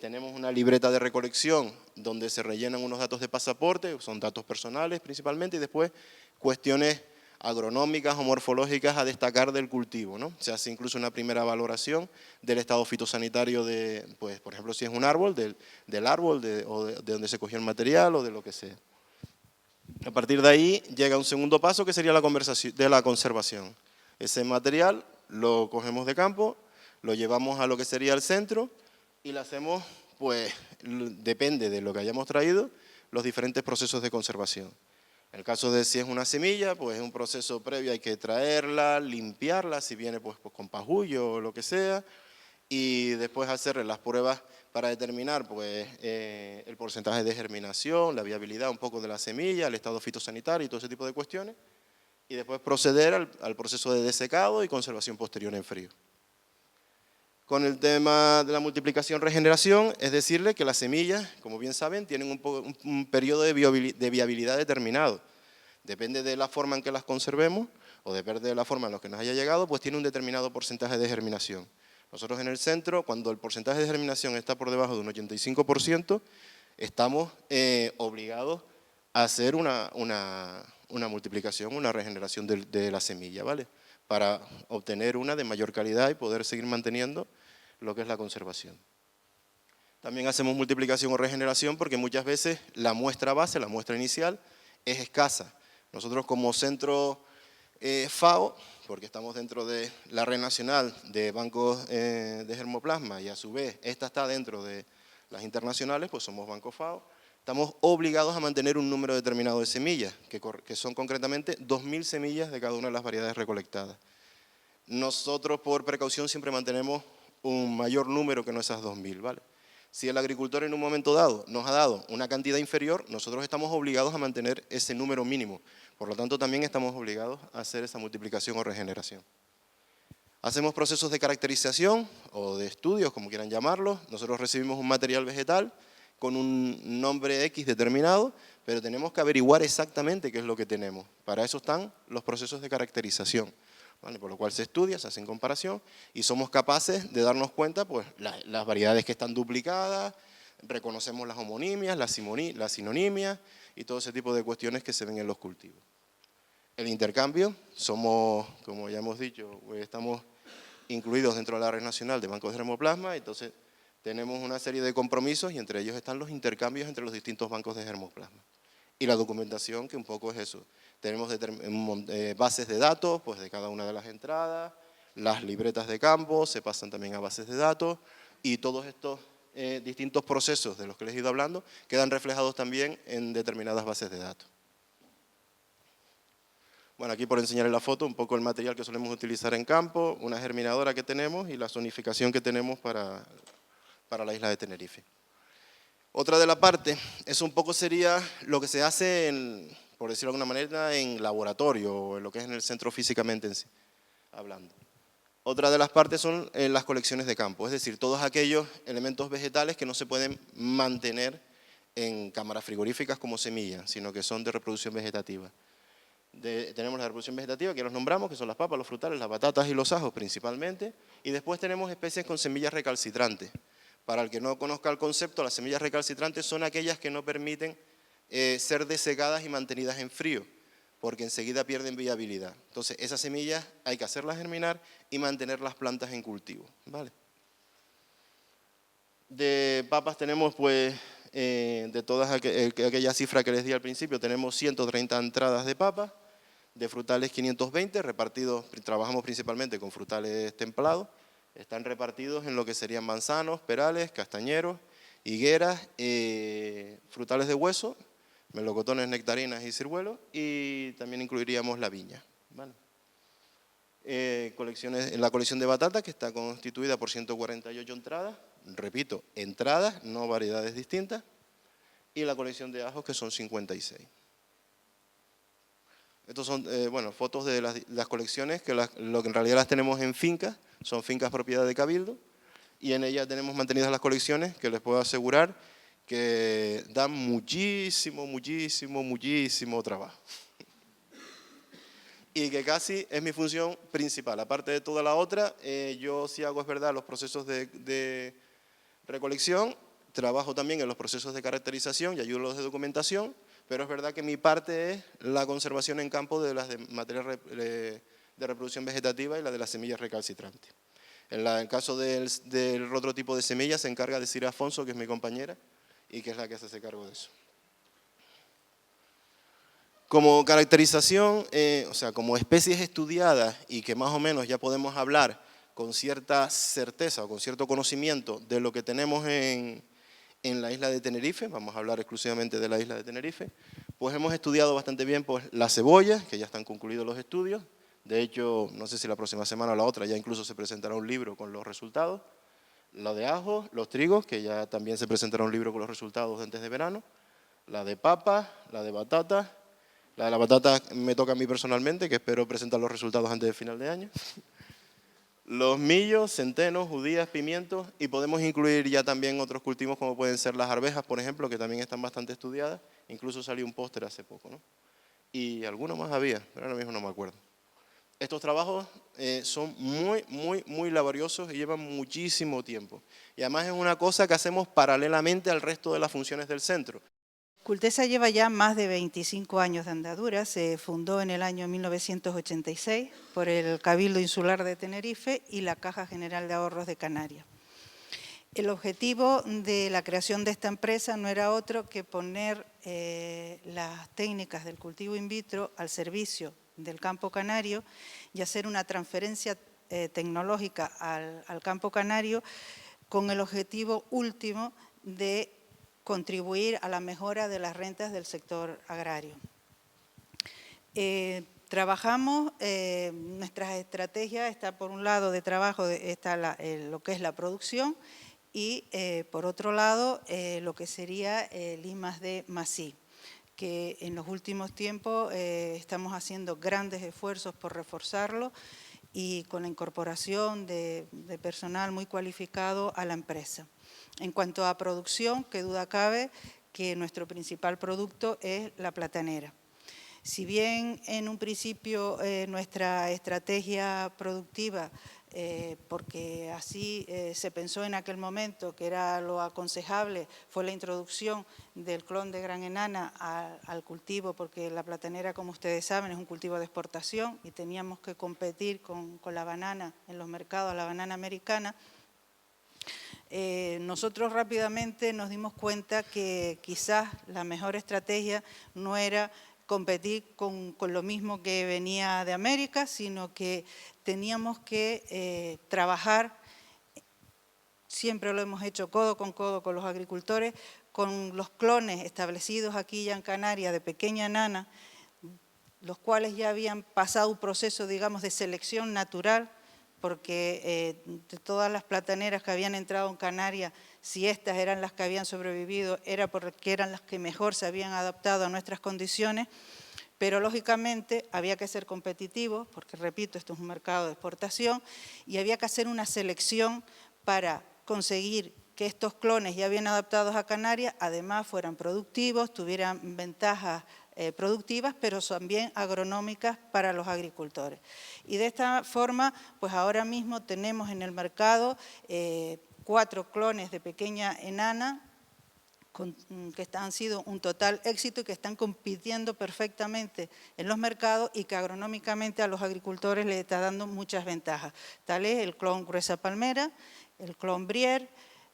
Tenemos una libreta de recolección donde se rellenan unos datos de pasaporte, son datos personales principalmente, y después cuestiones agronómicas o morfológicas a destacar del cultivo, ¿no? Se hace incluso una primera valoración del estado fitosanitario de, pues, por ejemplo, si es un árbol, del árbol, o de donde se cogió el material o de lo que sea. A partir de ahí llega un segundo paso que sería la conservación. Ese material lo cogemos de campo, lo llevamos a lo que sería el centro y le hacemos, pues, depende de lo que hayamos traído, los diferentes procesos de conservación. En el caso de si es una semilla, pues es un proceso previo, hay que traerla, limpiarla, si viene pues con pajullo o lo que sea, y después hacerle las pruebas para determinar pues, el porcentaje de germinación, la viabilidad un poco de la semilla, el estado fitosanitario y todo ese tipo de cuestiones, y después proceder al proceso de desecado y conservación posterior en frío. Con el tema de la multiplicación-regeneración, es decirle que las semillas, como bien saben, tienen un periodo de viabilidad determinado. Depende de la forma en que las conservemos, o depende de la forma en la que nos haya llegado, pues tiene un determinado porcentaje de germinación. Nosotros en el centro, cuando el porcentaje de germinación está por debajo de un 85%, estamos obligados a hacer una multiplicación, una regeneración de la semilla, ¿vale? Para obtener una de mayor calidad y poder seguir manteniendo lo que es la conservación. También hacemos multiplicación o regeneración porque muchas veces la muestra base, la muestra inicial, es escasa. Nosotros como centro FAO, porque estamos dentro de la red nacional de bancos de germoplasma y a su vez esta está dentro de las internacionales, pues somos Banco FAO, estamos obligados a mantener un número determinado de semillas, que son concretamente 2.000 semillas de cada una de las variedades recolectadas. Nosotros por precaución siempre mantenemos un mayor número que no esas 2.000, ¿vale? Si el agricultor en un momento dado nos ha dado una cantidad inferior, nosotros estamos obligados a mantener ese número mínimo. Por lo tanto, también estamos obligados a hacer esa multiplicación o regeneración. Hacemos procesos de caracterización o de estudios, como quieran llamarlo. Nosotros recibimos un material vegetal con un nombre X determinado, pero tenemos que averiguar exactamente qué es lo que tenemos. Para eso están los procesos de caracterización, ¿vale? Por lo cual se estudia, se hacen comparación y somos capaces de darnos cuenta, pues, las variedades que están duplicadas, reconocemos las homonimias, las sinonimias y todo ese tipo de cuestiones que se ven en los cultivos. El intercambio, somos, como ya hemos dicho, estamos incluidos dentro de la red nacional de bancos de germoplasma, entonces tenemos una serie de compromisos y entre ellos están los intercambios entre los distintos bancos de germoplasma. Y la documentación, que un poco es eso. Tenemos bases de datos, pues de cada una de las entradas, las libretas de campo se pasan también a bases de datos y todos estos distintos procesos de los que les he ido hablando quedan reflejados también en determinadas bases de datos. Bueno, aquí por enseñarles la foto, un poco el material que solemos utilizar en campo, una germinadora que tenemos y la zonificación que tenemos para la isla de Tenerife. Otra de la parte, eso un poco sería lo que se hace, por decirlo de alguna manera, en laboratorio o en lo que es en el centro físicamente en sí, hablando. Otra de las partes son las colecciones de campo, es decir, todos aquellos elementos vegetales que no se pueden mantener en cámaras frigoríficas como semillas, sino que son de reproducción vegetativa. Tenemos la reproducción vegetativa, que los nombramos, que son las papas, los frutales, las batatas y los ajos principalmente, y después tenemos especies con semillas recalcitrantes. Para el que no conozca el concepto, las semillas recalcitrantes son aquellas que no permiten ser desecadas y mantenidas en frío, porque enseguida pierden viabilidad. Entonces, esas semillas hay que hacerlas germinar y mantener las plantas en cultivo, ¿vale? De papas tenemos, pues, de todas aquella cifra que les di al principio, tenemos 130 entradas de papas, de frutales 520, repartidos, trabajamos principalmente con frutales templados, están repartidos en lo que serían manzanos, perales, castañeros, higueras, frutales de hueso, melocotones, nectarinas y ciruelos, y también incluiríamos la viña, ¿vale? La colección de batata, que está constituida por 148 entradas, repito, entradas, no variedades distintas, y la colección de ajos, que son 56. Estos son, bueno, fotos de las colecciones, que lo que en realidad las tenemos en fincas, son fincas propiedad de Cabildo, y en ellas tenemos mantenidas las colecciones, que les puedo asegurar que dan muchísimo, muchísimo, muchísimo trabajo. Y que casi es mi función principal. Aparte de toda la otra, yo sí hago, es verdad, los procesos de recolección, trabajo también en los procesos de caracterización y ayudo a los de documentación, pero es verdad que mi parte es la conservación en campo de las materiales de reproducción vegetativa y la de las semillas recalcitrantes. En el caso del otro tipo de semillas se encarga de Cira Afonso, que es mi compañera, y que es la que se hace cargo de eso. Como caracterización, o sea, como especies estudiadas y que más o menos ya podemos hablar con cierta certeza o con cierto conocimiento de lo que tenemos en la isla de Tenerife, vamos a hablar exclusivamente de la isla de Tenerife, pues hemos estudiado bastante bien, pues, la cebolla, que ya están concluidos los estudios. De hecho, no sé si la próxima semana o la otra ya incluso se presentará un libro con los resultados. La de ajo, los trigos, que ya también se presentará un libro con los resultados antes de verano. La de papa, la de batata. La de la batata me toca a mí personalmente, que espero presentar los resultados antes de final de año. Los millos, centenos, judías, pimientos, y podemos incluir ya también otros cultivos como pueden ser las arvejas, por ejemplo, que también están bastante estudiadas. Incluso salió un póster hace poco, ¿no? Y alguno más había, pero ahora mismo no me acuerdo. Estos trabajos son muy, muy, muy laboriosos y llevan muchísimo tiempo. Y además es una cosa que hacemos paralelamente al resto de las funciones del centro. Cultesa lleva ya más de 25 años de andadura, se fundó en el año 1986 por el Cabildo Insular de Tenerife y la Caja General de Ahorros de Canarias. El objetivo de la creación de esta empresa no era otro que poner las técnicas del cultivo in vitro al servicio del campo canario y hacer una transferencia tecnológica al campo canario con el objetivo último de contribuir a la mejora de las rentas del sector agrario. Trabajamos, nuestras estrategias está por un lado de trabajo, está lo que es la producción y por otro lado lo que sería el I+D+I, que en los últimos tiempos estamos haciendo grandes esfuerzos por reforzarlo y con la incorporación de personal muy cualificado a la empresa. En cuanto a producción, qué duda cabe que nuestro principal producto es la platanera. Si bien en un principio nuestra estrategia productiva, porque así se pensó en aquel momento que era lo aconsejable, fue la introducción del clon de gran enana al cultivo, porque la platanera, como ustedes saben, es un cultivo de exportación y teníamos que competir con la banana en los mercados, la banana americana. Nosotros rápidamente nos dimos cuenta que quizás la mejor estrategia no era competir con lo mismo que venía de América, sino que teníamos que trabajar, siempre lo hemos hecho codo con los agricultores, con los clones establecidos aquí ya en Canarias de pequeña enana, los cuales ya habían pasado un proceso, digamos, de selección natural, porque de todas las plataneras que habían entrado en Canarias, si estas eran las que habían sobrevivido, era porque eran las que mejor se habían adaptado a nuestras condiciones, pero lógicamente había que ser competitivos, porque repito, esto es un mercado de exportación, y había que hacer una selección para conseguir que estos clones ya bien adaptados a Canarias, además fueran productivos, tuvieran ventajas productivas, pero también agronómicas para los agricultores. Y de esta forma, pues ahora mismo tenemos en el mercado 4 clones de pequeña enana, que han sido un total éxito y que están compitiendo perfectamente en los mercados y que agronómicamente a los agricultores les está dando muchas ventajas. Tal es el clon gruesa palmera, el clon Brier.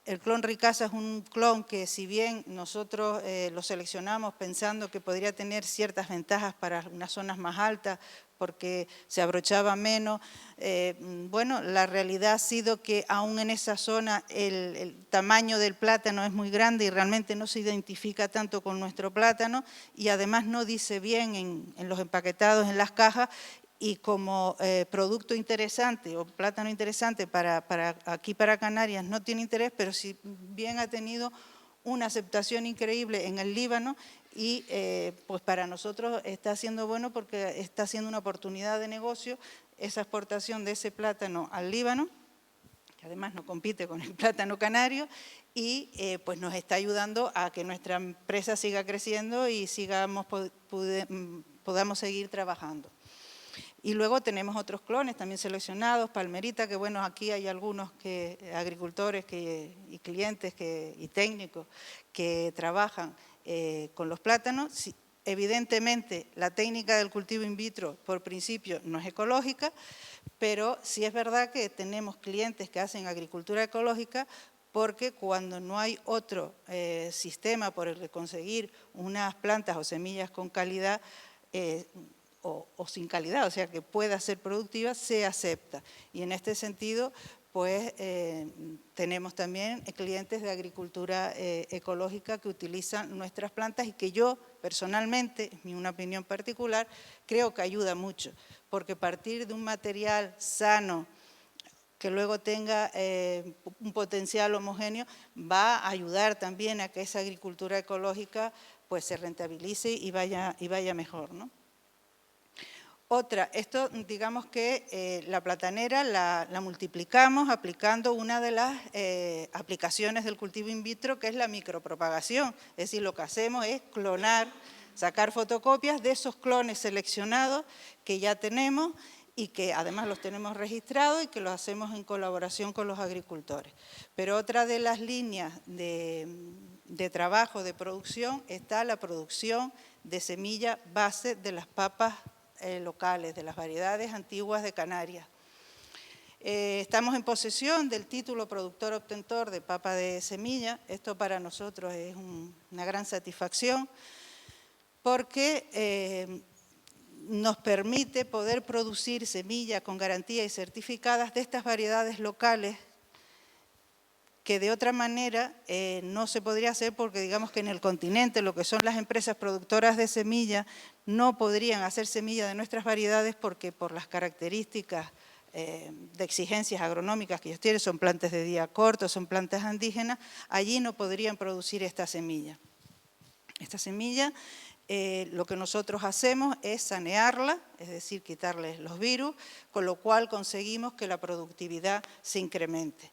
El clon Ricasa es un clon que, si bien nosotros lo seleccionamos pensando que podría tener ciertas ventajas para unas zonas más altas porque se abrochaba menos, bueno, la realidad ha sido que aún en esa zona el tamaño del plátano es muy grande y realmente no se identifica tanto con nuestro plátano y además no dice bien en los empaquetados, en las cajas, y como producto interesante o plátano interesante para aquí para Canarias no tiene interés, pero si bien ha tenido una aceptación increíble en el Líbano y pues para nosotros está siendo bueno porque está siendo una oportunidad de negocio esa exportación de ese plátano al Líbano, que además no compite con el plátano canario y pues nos está ayudando a que nuestra empresa siga creciendo y podamos seguir trabajando. Y luego tenemos otros clones también seleccionados, palmerita, que bueno, aquí hay algunos agricultores y clientes y técnicos que trabajan con los plátanos. Evidentemente, la técnica del cultivo in vitro, por principio, no es ecológica, pero sí es verdad que tenemos clientes que hacen agricultura ecológica porque cuando no hay otro sistema por el que conseguir unas plantas o semillas con calidad, o sin calidad, o sea, que pueda ser productiva, se acepta. Y en este sentido, pues tenemos también clientes de agricultura ecológica que utilizan nuestras plantas y que yo personalmente, en una opinión particular, creo que ayuda mucho, porque partir de un material sano que luego tenga un potencial homogéneo, va a ayudar también a que esa agricultura ecológica pues se rentabilice y vaya mejor, ¿no? Otra, esto digamos que la platanera la multiplicamos aplicando una de las aplicaciones del cultivo in vitro, que es la micropropagación. Es decir, lo que hacemos es clonar, sacar fotocopias de esos clones seleccionados que ya tenemos y que además los tenemos registrados y que los hacemos en colaboración con los agricultores. Pero otra de las líneas de trabajo, de producción, está la producción de semilla base de las papas locales, de las variedades antiguas de Canarias. Estamos en posesión del título productor obtentor de papa de semilla. Esto para nosotros es una gran satisfacción porque nos permite poder producir semillas con garantía y certificadas de estas variedades locales que de otra manera no se podría hacer porque digamos que en el continente lo que son las empresas productoras de semilla no podrían hacer semilla de nuestras variedades porque por las características de exigencias agronómicas que ellos tienen, son plantas de día corto, son plantas andígenas, allí no podrían producir esta semilla. Esta semilla Lo que nosotros hacemos es sanearla, es decir, quitarles los virus, con lo cual conseguimos que la productividad se incremente.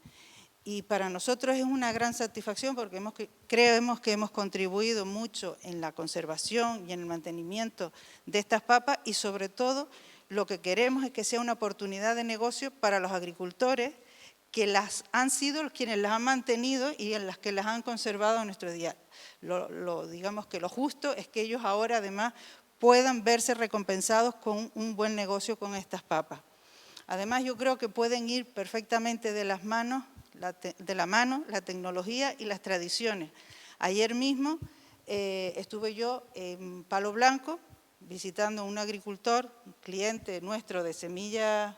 Y para nosotros es una gran satisfacción porque creemos que hemos contribuido mucho en la conservación y en el mantenimiento de estas papas y sobre todo lo que queremos es que sea una oportunidad de negocio para los agricultores que las han sido quienes las han mantenido y en las que las han conservado en nuestro día. Digamos que lo justo es que ellos ahora además puedan verse recompensados con un buen negocio con estas papas. Además yo creo que pueden ir perfectamente de la mano la tecnología y las tradiciones. Ayer mismo estuve yo en Palo Blanco visitando a un agricultor, un cliente nuestro de semilla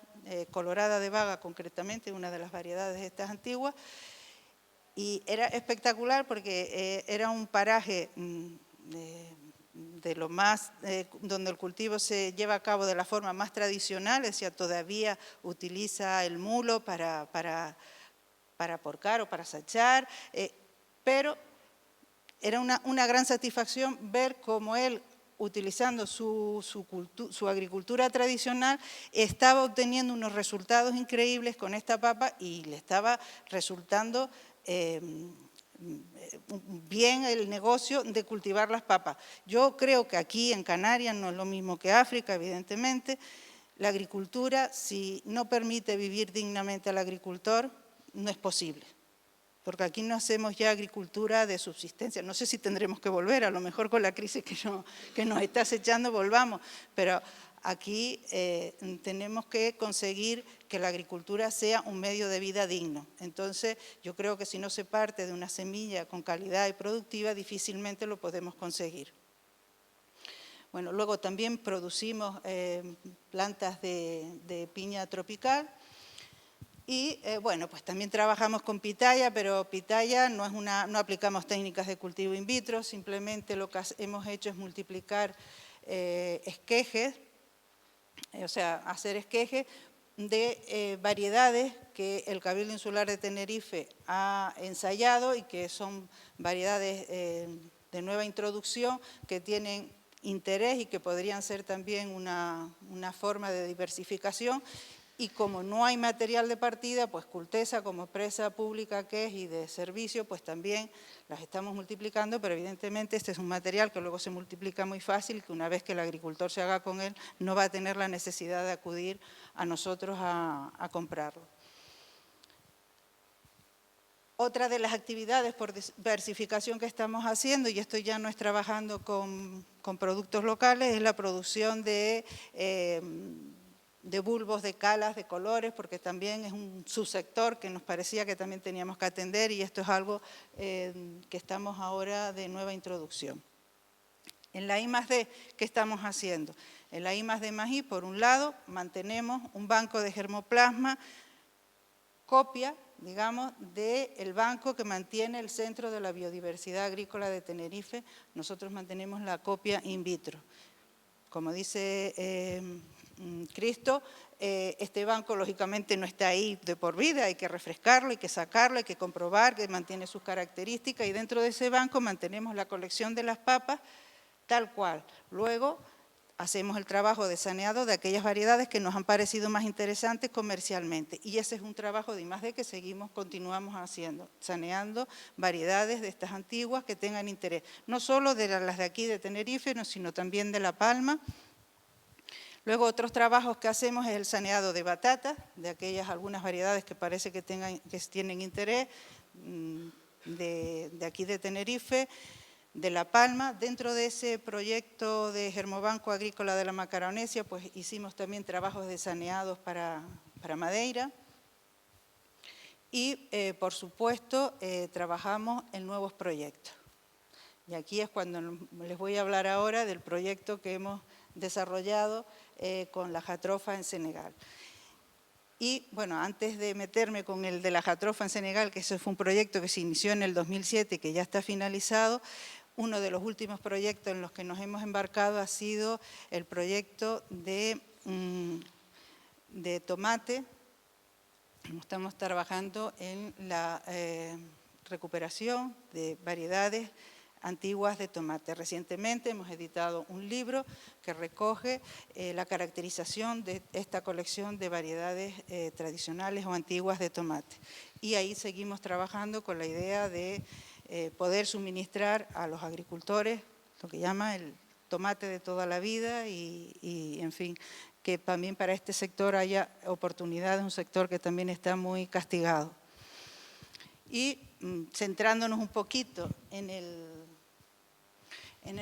colorada de baga, concretamente, una de las variedades estas antiguas, y era espectacular porque era un paraje de lo más, donde el cultivo se lleva a cabo de la forma más tradicional, es decir, todavía utiliza el mulo para porcar o para sachar, pero era una gran satisfacción ver cómo él, utilizando su agricultura tradicional, estaba obteniendo unos resultados increíbles con esta papa y le estaba resultando bien el negocio de cultivar las papas. Yo creo que aquí en Canarias no es lo mismo que África, evidentemente. La agricultura, si no permite vivir dignamente al agricultor, no es posible, porque aquí no hacemos ya agricultura de subsistencia. No sé si tendremos que volver, a lo mejor con la crisis que nos está acechando volvamos, pero aquí tenemos que conseguir que la agricultura sea un medio de vida digno. Entonces, yo creo que si no se parte de una semilla con calidad y productiva, difícilmente lo podemos conseguir. Bueno, luego también producimos plantas de piña tropical. Y bueno, pues también trabajamos con pitaya, pero pitaya no aplicamos técnicas de cultivo in vitro, simplemente lo que hemos hecho es multiplicar esquejes, o sea, hacer esquejes de variedades que el Cabildo Insular de Tenerife ha ensayado y que son variedades de nueva introducción que tienen interés y que podrían ser también una forma de diversificación. Y como no hay material de partida, pues Cultesa, como empresa pública que es y de servicio, pues también las estamos multiplicando, pero evidentemente este es un material que luego se multiplica muy fácil, que una vez que el agricultor se haga con él, no va a tener la necesidad de acudir a nosotros a comprarlo. Otra de las actividades por diversificación que estamos haciendo, y esto ya no es trabajando con productos locales, es la producción de bulbos, de calas, de colores, porque también es un subsector que nos parecía que también teníamos que atender y esto es algo que estamos ahora de nueva introducción. En la I+D, ¿qué estamos haciendo? En la I+D +I, por un lado, mantenemos un banco de germoplasma, copia, digamos, del banco que mantiene el Centro de la Biodiversidad Agrícola de Tenerife. Nosotros mantenemos la copia in vitro. Como dice Cristo, este banco lógicamente no está ahí de por vida, hay que refrescarlo, hay que sacarlo, hay que comprobar que mantiene sus características y dentro de ese banco mantenemos la colección de las papas tal cual. Luego hacemos el trabajo de saneado de aquellas variedades que nos han parecido más interesantes comercialmente y ese es un trabajo de I+D que continuamos haciendo, saneando variedades de estas antiguas que tengan interés, no solo de las de aquí de Tenerife, sino también de La Palma. Luego otros trabajos que hacemos es el saneado de batatas, de aquellas algunas variedades que parece que tienen interés, de aquí de Tenerife, de La Palma. Dentro de ese proyecto de Germobanco Agrícola de la Macaronesia, pues hicimos también trabajos de saneados para Madeira. Y, por supuesto, trabajamos en nuevos proyectos. Y aquí es cuando les voy a hablar ahora del proyecto que hemos desarrollado con la jatrofa en Senegal. Y bueno, antes de meterme con el de la jatrofa en Senegal, que eso fue un proyecto que se inició en el 2007 y que ya está finalizado, uno de los últimos proyectos en los que nos hemos embarcado ha sido el proyecto de tomate. Estamos trabajando en la recuperación de variedades antiguas de tomate. Recientemente hemos editado un libro que recoge la caracterización de esta colección de variedades tradicionales o antiguas de tomate. Y ahí seguimos trabajando con la idea de poder suministrar a los agricultores lo que llama el tomate de toda la vida y en fin, que también para este sector haya oportunidades, un sector que también está muy castigado. Y centrándonos un poquito en el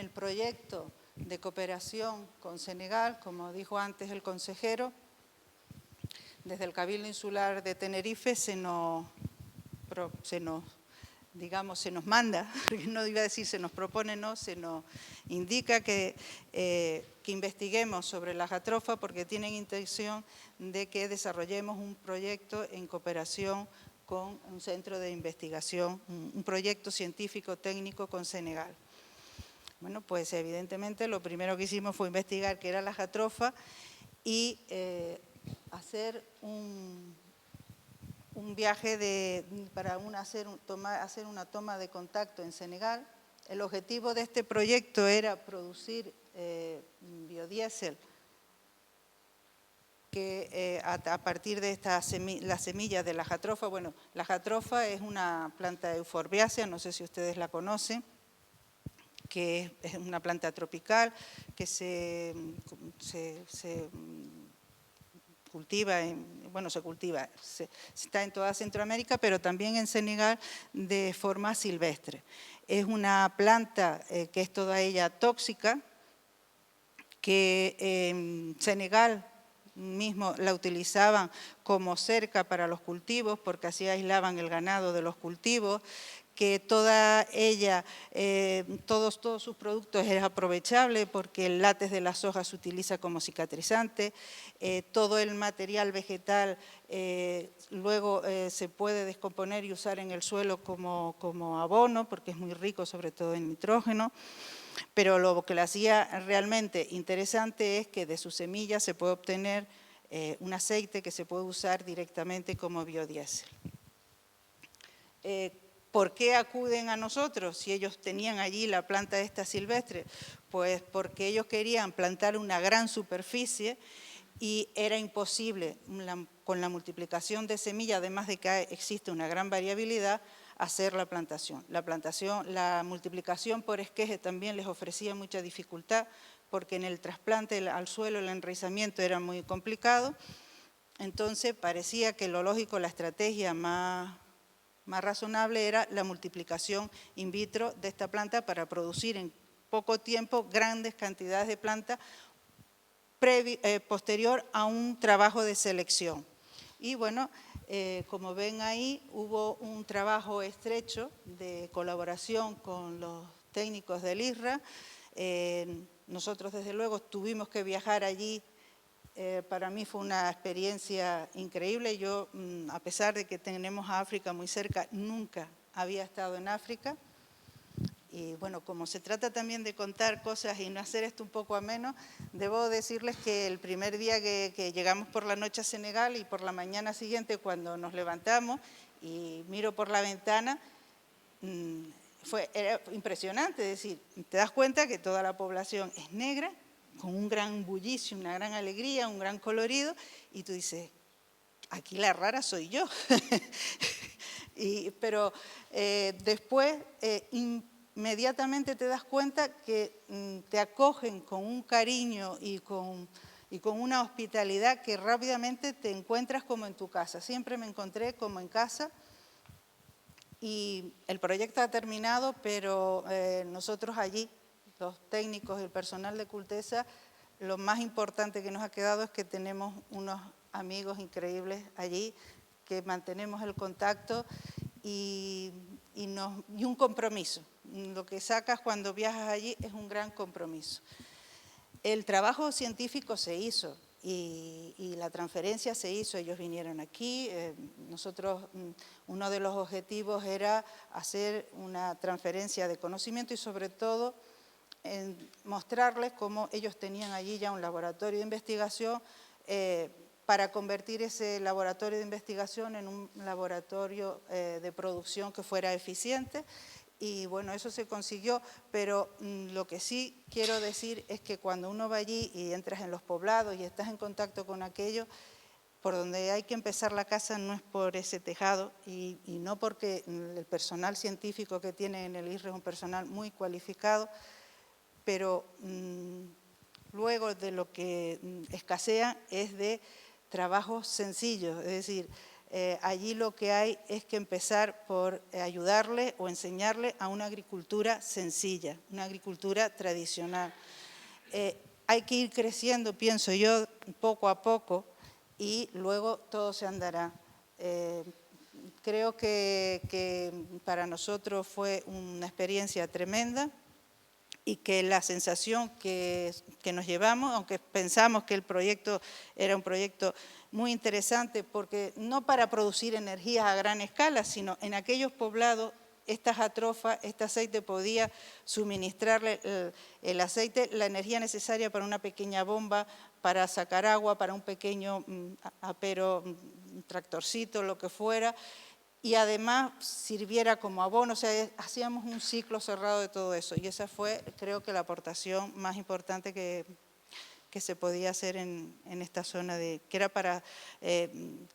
proyecto de cooperación con Senegal, como dijo antes el consejero, desde el Cabildo Insular de Tenerife se nos manda, no iba a decir se nos propone, no, se nos indica que investiguemos sobre la jatrofa porque tienen intención de que desarrollemos un proyecto en cooperación con un centro de investigación, un proyecto científico técnico con Senegal. Bueno, pues evidentemente lo primero que hicimos fue investigar qué era la jatrofa y hacer un viaje para hacer una toma de contacto en Senegal. El objetivo de este proyecto era producir biodiesel que a partir de las semillas de la jatrofa. Bueno, la jatrofa es una planta euforbiácea, no sé si ustedes la conocen, que es una planta tropical que se cultiva, está en toda Centroamérica, pero también en Senegal de forma silvestre. Es una planta que es toda ella tóxica, que en Senegal mismo la utilizaban como cerca para los cultivos, porque así aislaban el ganado de los cultivos, que toda ella, todos sus productos es aprovechable porque el látex de la soja se utiliza como cicatrizante, todo el material vegetal luego se puede descomponer y usar en el suelo como abono porque es muy rico sobre todo en nitrógeno, pero lo que le hacía realmente interesante es que de sus semillas se puede obtener un aceite que se puede usar directamente como biodiesel. ¿Por qué acuden a nosotros si ellos tenían allí la planta esta silvestre? Pues porque ellos querían plantar una gran superficie y era imposible, con la multiplicación de semillas, además de que existe una gran variabilidad, hacer la plantación. La multiplicación por esqueje también les ofrecía mucha dificultad porque en el trasplante al suelo el enraizamiento era muy complicado. Entonces parecía que lo lógico, la estrategia más razonable era la multiplicación in vitro de esta planta para producir en poco tiempo grandes cantidades de planta posterior a un trabajo de selección. Y bueno, como ven ahí, hubo un trabajo estrecho de colaboración con los técnicos del ISRA. Nosotros desde luego tuvimos que viajar allí. Para mí fue una experiencia increíble. Yo, a pesar de que tenemos a África muy cerca, nunca había estado en África. Y bueno, como se trata también de contar cosas y no hacer esto un poco ameno, debo decirles que el primer día que llegamos por la noche a Senegal y por la mañana siguiente cuando nos levantamos y miro por la ventana, era impresionante. Es decir, te das cuenta que toda la población es negra, con un gran bullicio, una gran alegría, un gran colorido, y tú dices, aquí la rara soy yo. Pero después inmediatamente te das cuenta que te acogen con un cariño y con una hospitalidad que rápidamente te encuentras como en tu casa. Siempre me encontré como en casa. Y el proyecto ha terminado, pero nosotros allí, los técnicos y el personal de Cultesa, lo más importante que nos ha quedado es que tenemos unos amigos increíbles allí, que mantenemos el contacto y un compromiso. Lo que sacas cuando viajas allí es un gran compromiso. El trabajo científico se hizo y la transferencia se hizo. Ellos vinieron aquí. Nosotros, uno de los objetivos era hacer una transferencia de conocimiento y sobre todo mostrarles cómo ellos tenían allí ya un laboratorio de investigación para convertir ese laboratorio de investigación en un laboratorio de producción que fuera eficiente y bueno, eso se consiguió, pero lo que sí quiero decir es que cuando uno va allí y entras en los poblados y estás en contacto con aquello, por donde hay que empezar la casa no es por ese tejado y no porque el personal científico que tiene en el ISRE es un personal muy cualificado, pero luego de lo que escasea es de trabajos sencillos, es decir, allí lo que hay es que empezar por ayudarle o enseñarle a una agricultura sencilla, una agricultura tradicional. Hay que ir creciendo, pienso yo, poco a poco y luego todo se andará. Creo que para nosotros fue una experiencia tremenda y que la sensación que nos llevamos, aunque pensamos que el proyecto era un proyecto muy interesante, porque no para producir energías a gran escala, sino en aquellos poblados, esta atrofa, este aceite podía suministrarle el aceite, la energía necesaria para una pequeña bomba, para sacar agua, para un pequeño apero, un tractorcito, lo que fuera, y además sirviera como abono, o sea, hacíamos un ciclo cerrado de todo eso, y esa fue, creo que la aportación más importante que se podía hacer en esta zona, que era para,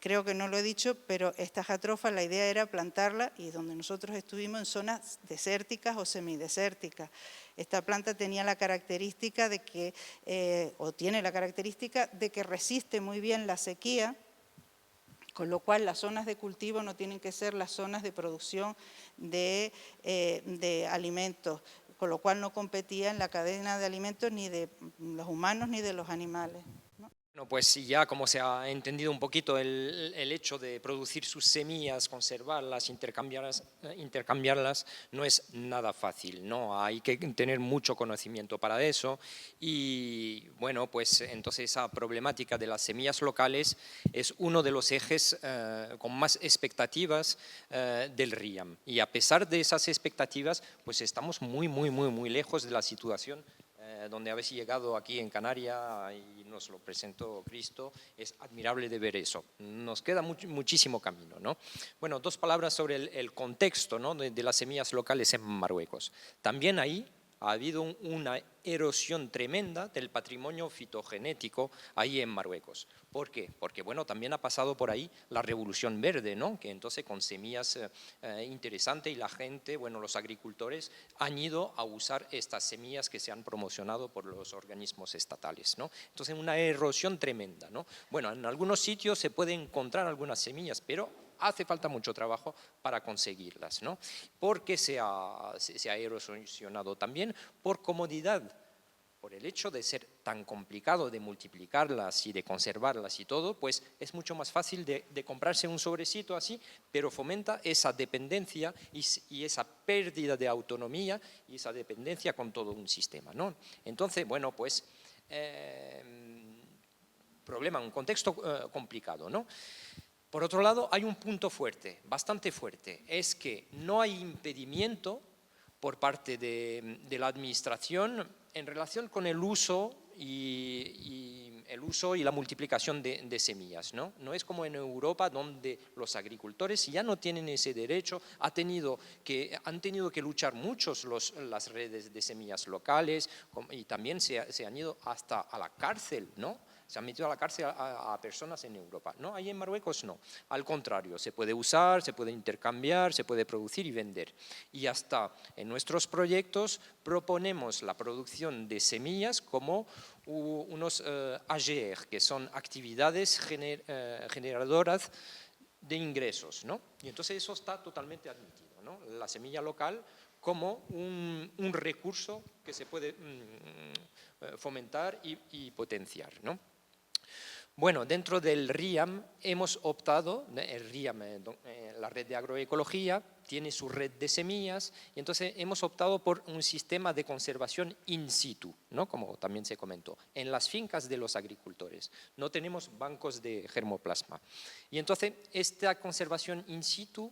creo que no lo he dicho, pero esta jatrofa la idea era plantarla, y donde nosotros estuvimos en zonas desérticas o semidesérticas. Esta planta tenía la característica de que, o tiene la característica de que resiste muy bien la sequía, con lo cual las zonas de cultivo no tienen que ser las zonas de producción de alimentos, con lo cual no competía en la cadena de alimentos ni de los humanos ni de los animales, ¿no? Bueno, pues ya como se ha entendido un poquito el hecho de producir sus semillas, conservarlas, intercambiarlas, no es nada fácil, ¿no? Hay que tener mucho conocimiento para eso y bueno, pues entonces esa problemática de las semillas locales es uno de los ejes con más expectativas del RIAM y a pesar de esas expectativas, pues estamos muy lejos de la situación donde habéis llegado aquí en Canarias y nos lo presentó Cristo, es admirable de ver eso. Nos queda muchísimo camino, ¿no? Bueno, dos palabras sobre el contexto, ¿no?, de las semillas locales en Marruecos. También ahí ha habido una erosión tremenda del patrimonio fitogenético ahí en Marruecos. ¿Por qué? Porque bueno, también ha pasado por ahí la revolución verde, ¿no?, que entonces con semillas interesantes y la gente, bueno, los agricultores han ido a usar estas semillas que se han promocionado por los organismos estatales, ¿no? Entonces una erosión tremenda, ¿no? Bueno, en algunos sitios se pueden encontrar algunas semillas, pero hace falta mucho trabajo para conseguirlas, ¿no? Porque se ha erosionado también por comodidad, por el hecho de ser tan complicado de multiplicarlas y de conservarlas y todo, pues es mucho más fácil de comprarse un sobrecito así, pero fomenta esa dependencia y esa pérdida de autonomía y esa dependencia con todo un sistema, ¿no? Entonces, bueno, pues problema, un contexto complicado, ¿no? Por otro lado, hay un punto fuerte, bastante fuerte, es que no hay impedimento por parte de la administración en relación con el uso y la multiplicación de semillas, ¿no? No es como en Europa, donde los agricultores ya no tienen ese derecho, han tenido que luchar muchos las redes de semillas locales y también se han ido hasta a la cárcel, ¿no? Se han metido a la cárcel a personas en Europa. No, ahí en Marruecos no. Al contrario, se puede usar, se puede intercambiar, se puede producir y vender. Y hasta en nuestros proyectos proponemos la producción de semillas como unos AGR, que son actividades generadoras de ingresos, ¿no? Y entonces eso está totalmente admitido, ¿no? La semilla local como un recurso que se puede fomentar y potenciar, ¿no? Bueno, dentro del RIAM hemos optado, el RIAM, la red de agroecología, tiene su red de semillas y entonces hemos optado por un sistema de conservación in situ, ¿no?, como también se comentó, en las fincas de los agricultores. No tenemos bancos de germoplasma. Y entonces esta conservación in situ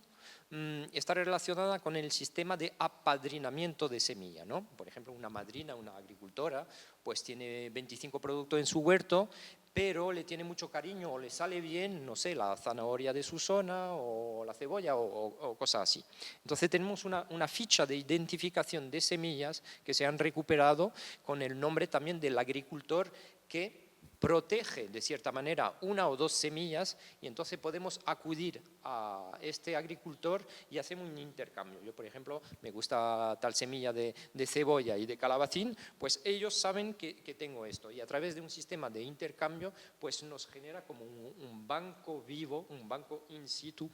está relacionada con el sistema de apadrinamiento de semilla, ¿no? Por ejemplo, una madrina, una agricultora, pues tiene 25 productos en su huerto, pero le tiene mucho cariño o le sale bien, no sé, la zanahoria de su zona o la cebolla o cosas así. Entonces tenemos una ficha de identificación de semillas que se han recuperado con el nombre también del agricultor que protege de cierta manera una o dos semillas y entonces podemos acudir a este agricultor y hacemos un intercambio. Yo, por ejemplo, me gusta tal semilla de cebolla y de calabacín, pues ellos saben que tengo esto y a través de un sistema de intercambio pues nos genera como un banco vivo, un banco in situ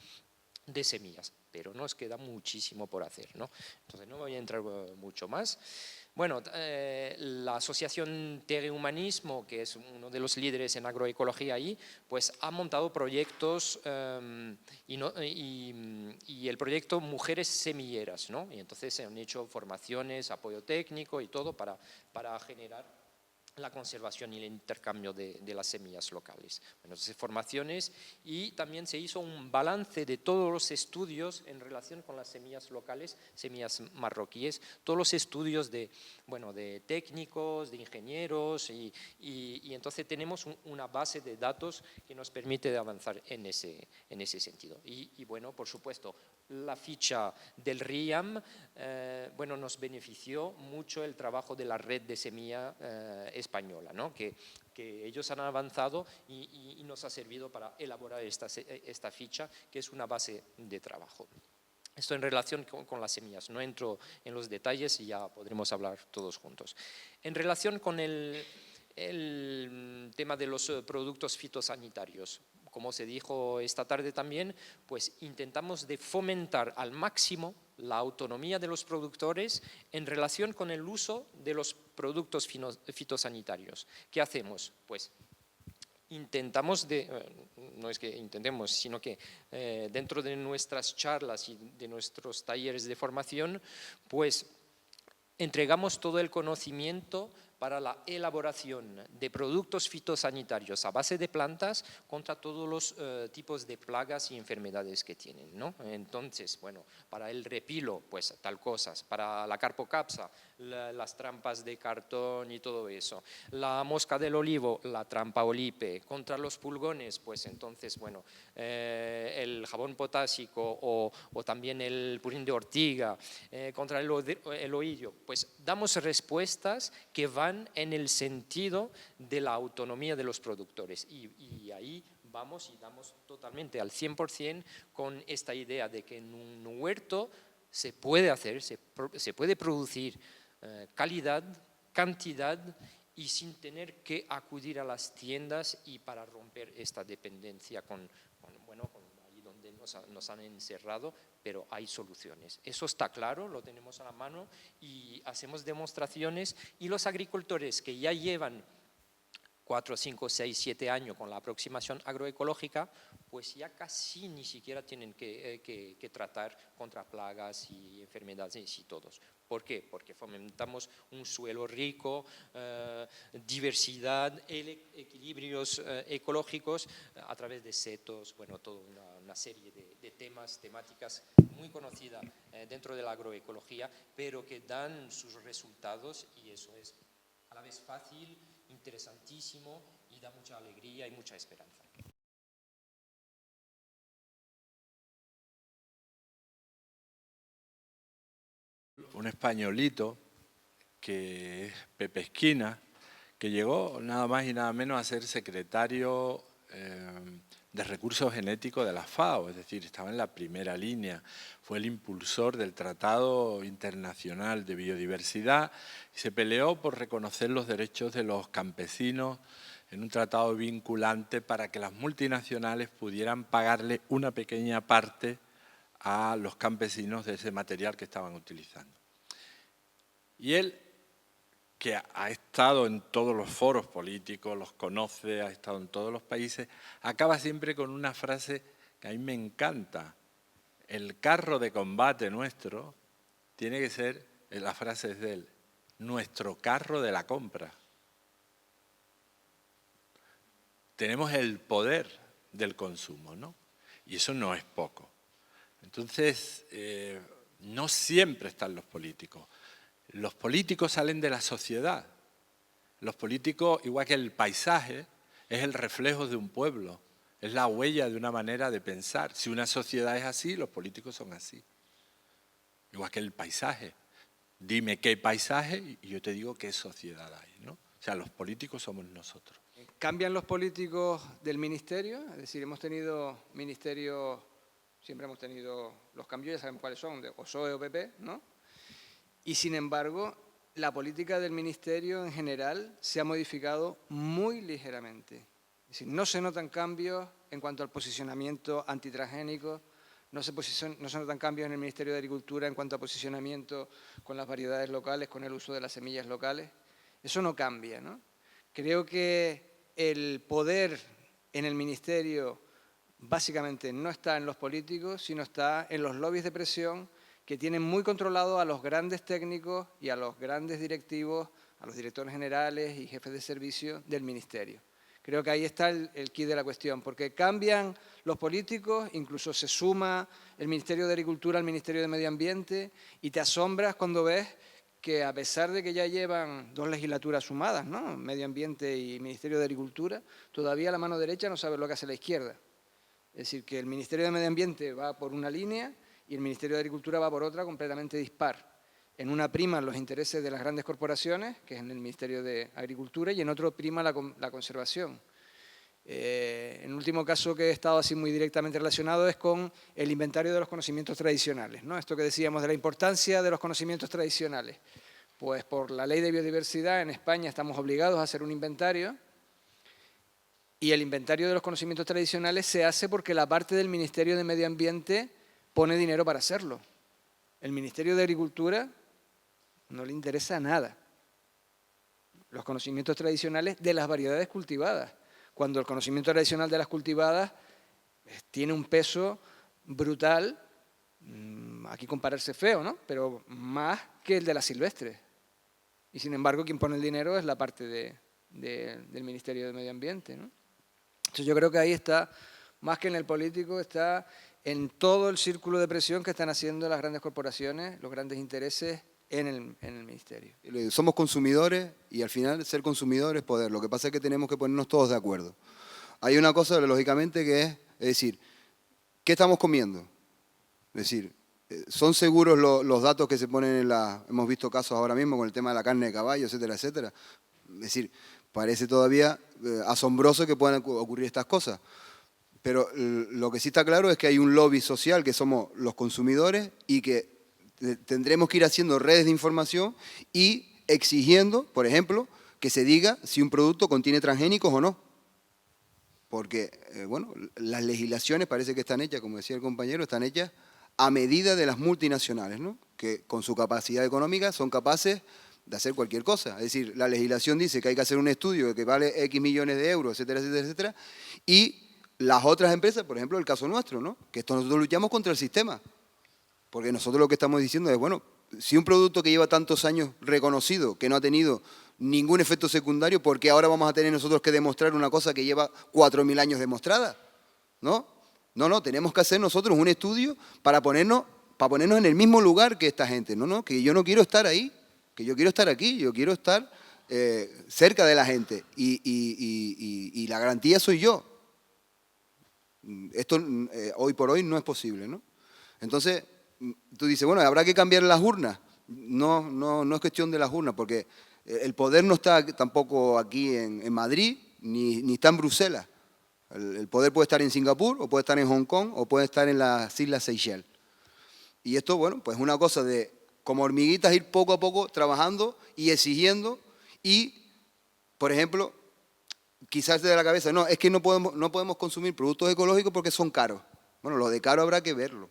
de semillas, pero nos queda muchísimo por hacer, ¿no? Entonces no voy a entrar mucho más. Bueno, la asociación Terre Humanismo, que es uno de los líderes en agroecología ahí, pues ha montado proyectos y el proyecto Mujeres Semilleras, ¿no? Y entonces se han hecho formaciones, apoyo técnico y todo para generar la conservación y el intercambio de las semillas locales. Bueno, entonces formaciones y también se hizo un balance de todos los estudios en relación con las semillas locales, semillas marroquíes, todos los estudios de técnicos, de ingenieros y entonces tenemos una base de datos que nos permite avanzar en ese sentido. Y bueno, por supuesto, la ficha del RIAM, bueno, nos benefició mucho el trabajo de la red de semilla española, ¿no? que ellos han avanzado y nos ha servido para elaborar esta ficha, que es una base de trabajo. Esto en relación con las semillas, no entro en los detalles y ya podremos hablar todos juntos. En relación con el tema de los productos fitosanitarios, como se dijo esta tarde también, pues intentamos de fomentar al máximo la autonomía de los productores en relación con el uso de los productos fitosanitarios. ¿Qué hacemos? Pues intentamos no es que intentemos, sino que dentro de nuestras charlas y de nuestros talleres de formación, pues entregamos todo el conocimiento para la elaboración de productos fitosanitarios a base de plantas contra todos los tipos de plagas y enfermedades que tienen, ¿no? Entonces, bueno, para el repilo, pues tal cosas, para la carpocapsa, las trampas de cartón y todo eso, la mosca del olivo, la trampa Olipe, contra los pulgones, pues entonces, bueno, el jabón potásico o también el purín de ortiga, contra el oído, pues damos respuestas que van en el sentido de la autonomía de los productores y ahí vamos y damos totalmente al 100% con esta idea de que en un huerto se puede hacer, se puede producir calidad, cantidad y sin tener que acudir a las tiendas y para romper esta dependencia con ahí donde nos han encerrado, pero hay soluciones. Eso está claro, lo tenemos a la mano y hacemos demostraciones y los agricultores que ya llevan 4, 5, 6, 7 años con la aproximación agroecológica, pues ya casi ni siquiera tienen que tratar contra plagas y enfermedades y todos. ¿Por qué? Porque fomentamos un suelo rico, diversidad, equilibrios ecológicos a través de setos, bueno, toda una serie de temáticas muy conocidas dentro de la agroecología, pero que dan sus resultados y eso es a la vez fácil, interesantísimo y da mucha alegría y mucha esperanza. Un españolito que es Pepe Esquina, que llegó nada más y nada menos a ser secretario de recursos genéticos de la FAO, es decir, estaba en la primera línea, fue el impulsor del Tratado Internacional de Biodiversidad y se peleó por reconocer los derechos de los campesinos en un tratado vinculante para que las multinacionales pudieran pagarle una pequeña parte a los campesinos de ese material que estaban utilizando. Y él, que ha estado en todos los foros políticos, los conoce, ha estado en todos los países, acaba siempre con una frase que a mí me encanta. El carro de combate nuestro tiene que ser, la frase es de él, nuestro carro de la compra. Tenemos el poder del consumo, ¿no? Y eso no es poco. Entonces, no siempre están los políticos. Los políticos salen de la sociedad. Los políticos, igual que el paisaje, es el reflejo de un pueblo, es la huella de una manera de pensar. Si una sociedad es así, los políticos son así. Igual que el paisaje. Dime qué paisaje y yo te digo qué sociedad hay, ¿no? O sea, los políticos somos nosotros. ¿Cambian los políticos del ministerio? Es decir, hemos tenido ministerios, siempre hemos tenido los cambios, ya sabemos cuáles son, de o PSOE o PP, ¿no? Y sin embargo, la política del ministerio en general se ha modificado muy ligeramente. Es decir, no se notan cambios en cuanto al posicionamiento antitransgénico, no se notan cambios en el Ministerio de Agricultura en cuanto a posicionamiento con las variedades locales, con el uso de las semillas locales. Eso no cambia, ¿no? Creo que el poder en el ministerio básicamente no está en los políticos, sino está en los lobbies de presión que tienen muy controlado a los grandes técnicos y a los grandes directivos, a los directores generales y jefes de servicio del ministerio. Creo que ahí está el quid de la cuestión, porque cambian los políticos, incluso se suma el Ministerio de Agricultura al Ministerio de Medio Ambiente y te asombras cuando ves que a pesar de que ya llevan 2 legislaturas sumadas, ¿no? Medio Ambiente y Ministerio de Agricultura, todavía la mano derecha no sabe lo que hace la izquierda. Es decir, que el Ministerio de Medio Ambiente va por una línea y el Ministerio de Agricultura va por otra completamente dispar. En una priman los intereses de las grandes corporaciones, que es en el Ministerio de Agricultura, y en otro prima la conservación. En último caso que he estado así muy directamente relacionado es con el inventario de los conocimientos tradicionales, ¿no? Esto que decíamos de la importancia de los conocimientos tradicionales. Pues por la Ley de Biodiversidad en España estamos obligados a hacer un inventario y el inventario de los conocimientos tradicionales se hace porque la parte del Ministerio de Medio Ambiente pone dinero para hacerlo. El Ministerio de Agricultura no le interesa nada los conocimientos tradicionales de las variedades cultivadas, cuando el conocimiento tradicional de las cultivadas tiene un peso brutal, aquí compararse feo, ¿no? Pero más que el de las silvestres. Y sin embargo, quien pone el dinero es la parte del Ministerio de Medio Ambiente, ¿no? Entonces yo creo que ahí está, más que en el político, está en todo el círculo de presión que están haciendo las grandes corporaciones, los grandes intereses en el ministerio. Somos consumidores y al final ser consumidor es poder. Lo que pasa es que tenemos que ponernos todos de acuerdo. Hay una cosa, lógicamente, que es decir, ¿qué estamos comiendo? Es decir, ¿son seguros los datos que se ponen en la... Hemos visto casos ahora mismo con el tema de la carne de caballo, etcétera, etcétera. Es decir, parece todavía asombroso que puedan ocurrir estas cosas. Pero lo que sí está claro es que hay un lobby social que somos los consumidores y que tendremos que ir haciendo redes de información y exigiendo, por ejemplo, que se diga si un producto contiene transgénicos o no. Porque, bueno, las legislaciones parece que están hechas, como decía el compañero, están hechas a medida de las multinacionales, ¿no? Que con su capacidad económica son capaces de hacer cualquier cosa. Es decir, la legislación dice que hay que hacer un estudio que vale X millones de euros, etcétera, etcétera, etcétera, y las otras empresas, por ejemplo, el caso nuestro, ¿no? Que nosotros luchamos contra el sistema. Porque nosotros lo que estamos diciendo es, bueno, si un producto que lleva tantos años reconocido, que no ha tenido ningún efecto secundario, ¿por qué ahora vamos a tener nosotros que demostrar una cosa que lleva 4.000 años demostrada? ¿No? No, tenemos que hacer nosotros un estudio para ponernos en el mismo lugar que esta gente. No, que yo no quiero estar ahí, que yo quiero estar aquí, yo quiero estar cerca de la gente y la garantía soy yo. Esto hoy por hoy no es posible, ¿no? Entonces, tú dices, bueno, ¿habrá que cambiar las urnas? No es cuestión de las urnas, porque el poder no está tampoco aquí en Madrid, ni está en Bruselas. El poder puede estar en Singapur, o puede estar en Hong Kong, o puede estar en las Islas Seychelles. Y esto, bueno, pues es una cosa de, como hormiguitas, ir poco a poco trabajando y exigiendo. Y, por ejemplo, quizás de la cabeza, no, es que no podemos consumir productos ecológicos porque son caros. Bueno, lo de caro habrá que verlo.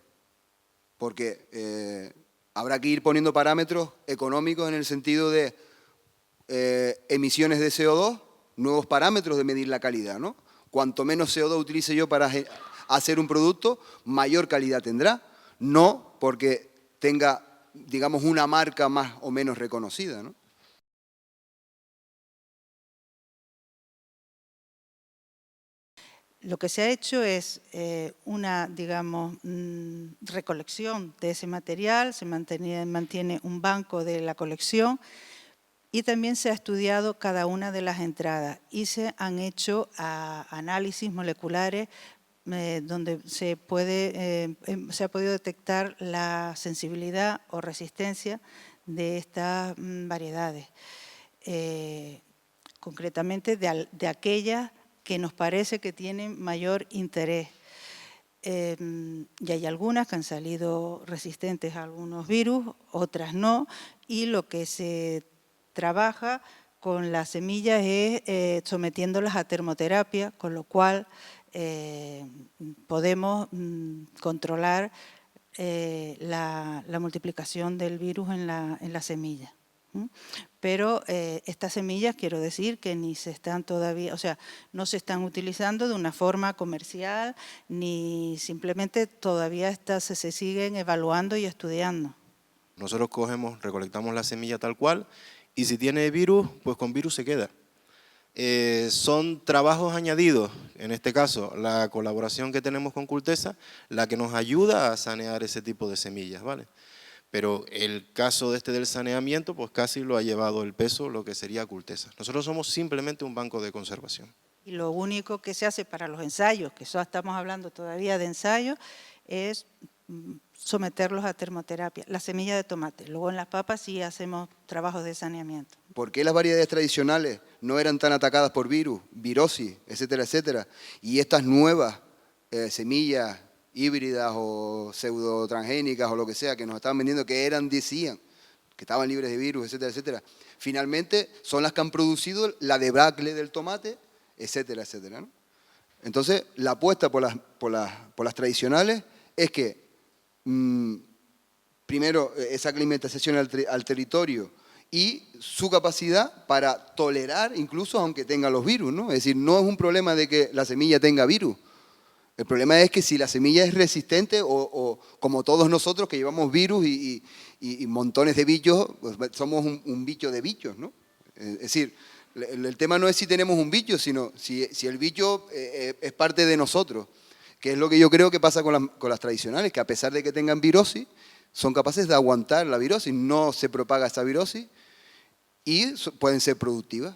Porque habrá que ir poniendo parámetros económicos en el sentido de emisiones de CO2, nuevos parámetros de medir la calidad, ¿no? Cuanto menos CO2 utilice yo para hacer un producto, mayor calidad tendrá. No porque tenga, digamos, una marca más o menos reconocida, ¿no? Lo que se ha hecho es una, digamos, recolección de ese material, se mantiene un banco de la colección y también se ha estudiado cada una de las entradas y se han hecho análisis moleculares donde se ha podido detectar la sensibilidad o resistencia de estas variedades, concretamente de aquellas que nos parece que tienen mayor interés. Y hay algunas que han salido resistentes a algunos virus, otras no, y lo que se trabaja con las semillas es sometiéndolas a termoterapia, con lo cual podemos controlar la multiplicación del virus en la semilla. Pero estas semillas, quiero decir que ni se están todavía, o sea, no se están utilizando de una forma comercial, ni simplemente todavía se siguen evaluando y estudiando. Nosotros recolectamos la semilla tal cual, y si tiene virus, pues con virus se queda. Son trabajos añadidos, en este caso la colaboración que tenemos con Cultesa, la que nos ayuda a sanear ese tipo de semillas, ¿vale? Pero el caso del saneamiento, pues casi lo ha llevado el peso lo que sería Cultesa. Nosotros somos simplemente un banco de conservación. Y lo único que se hace para los ensayos, que eso estamos hablando todavía de ensayos, es someterlos a termoterapia, la semilla de tomate. Luego en las papas sí hacemos trabajos de saneamiento. ¿Por qué las variedades tradicionales no eran tan atacadas por virus, virosis, etcétera, etcétera? Y estas nuevas semillas híbridas o pseudo transgénicas o lo que sea que nos estaban vendiendo, que decían que estaban libres de virus, etcétera, etcétera, finalmente son las que han producido la debacle del tomate, etcétera, etcétera, ¿no? Entonces, la apuesta por las tradicionales es que primero esa aclimatación al territorio y su capacidad para tolerar incluso aunque tenga los virus, ¿no? Es decir, no es un problema de que la semilla tenga virus. El problema es que si la semilla es resistente o como todos nosotros que llevamos virus y montones de bichos, pues somos un bicho de bichos, ¿no? Es decir, el tema no es si tenemos un bicho, sino si el bicho es parte de nosotros, que es lo que yo creo que pasa con las tradicionales, que a pesar de que tengan virosis, son capaces de aguantar la virosis, no se propaga esa virosis y pueden ser productivas.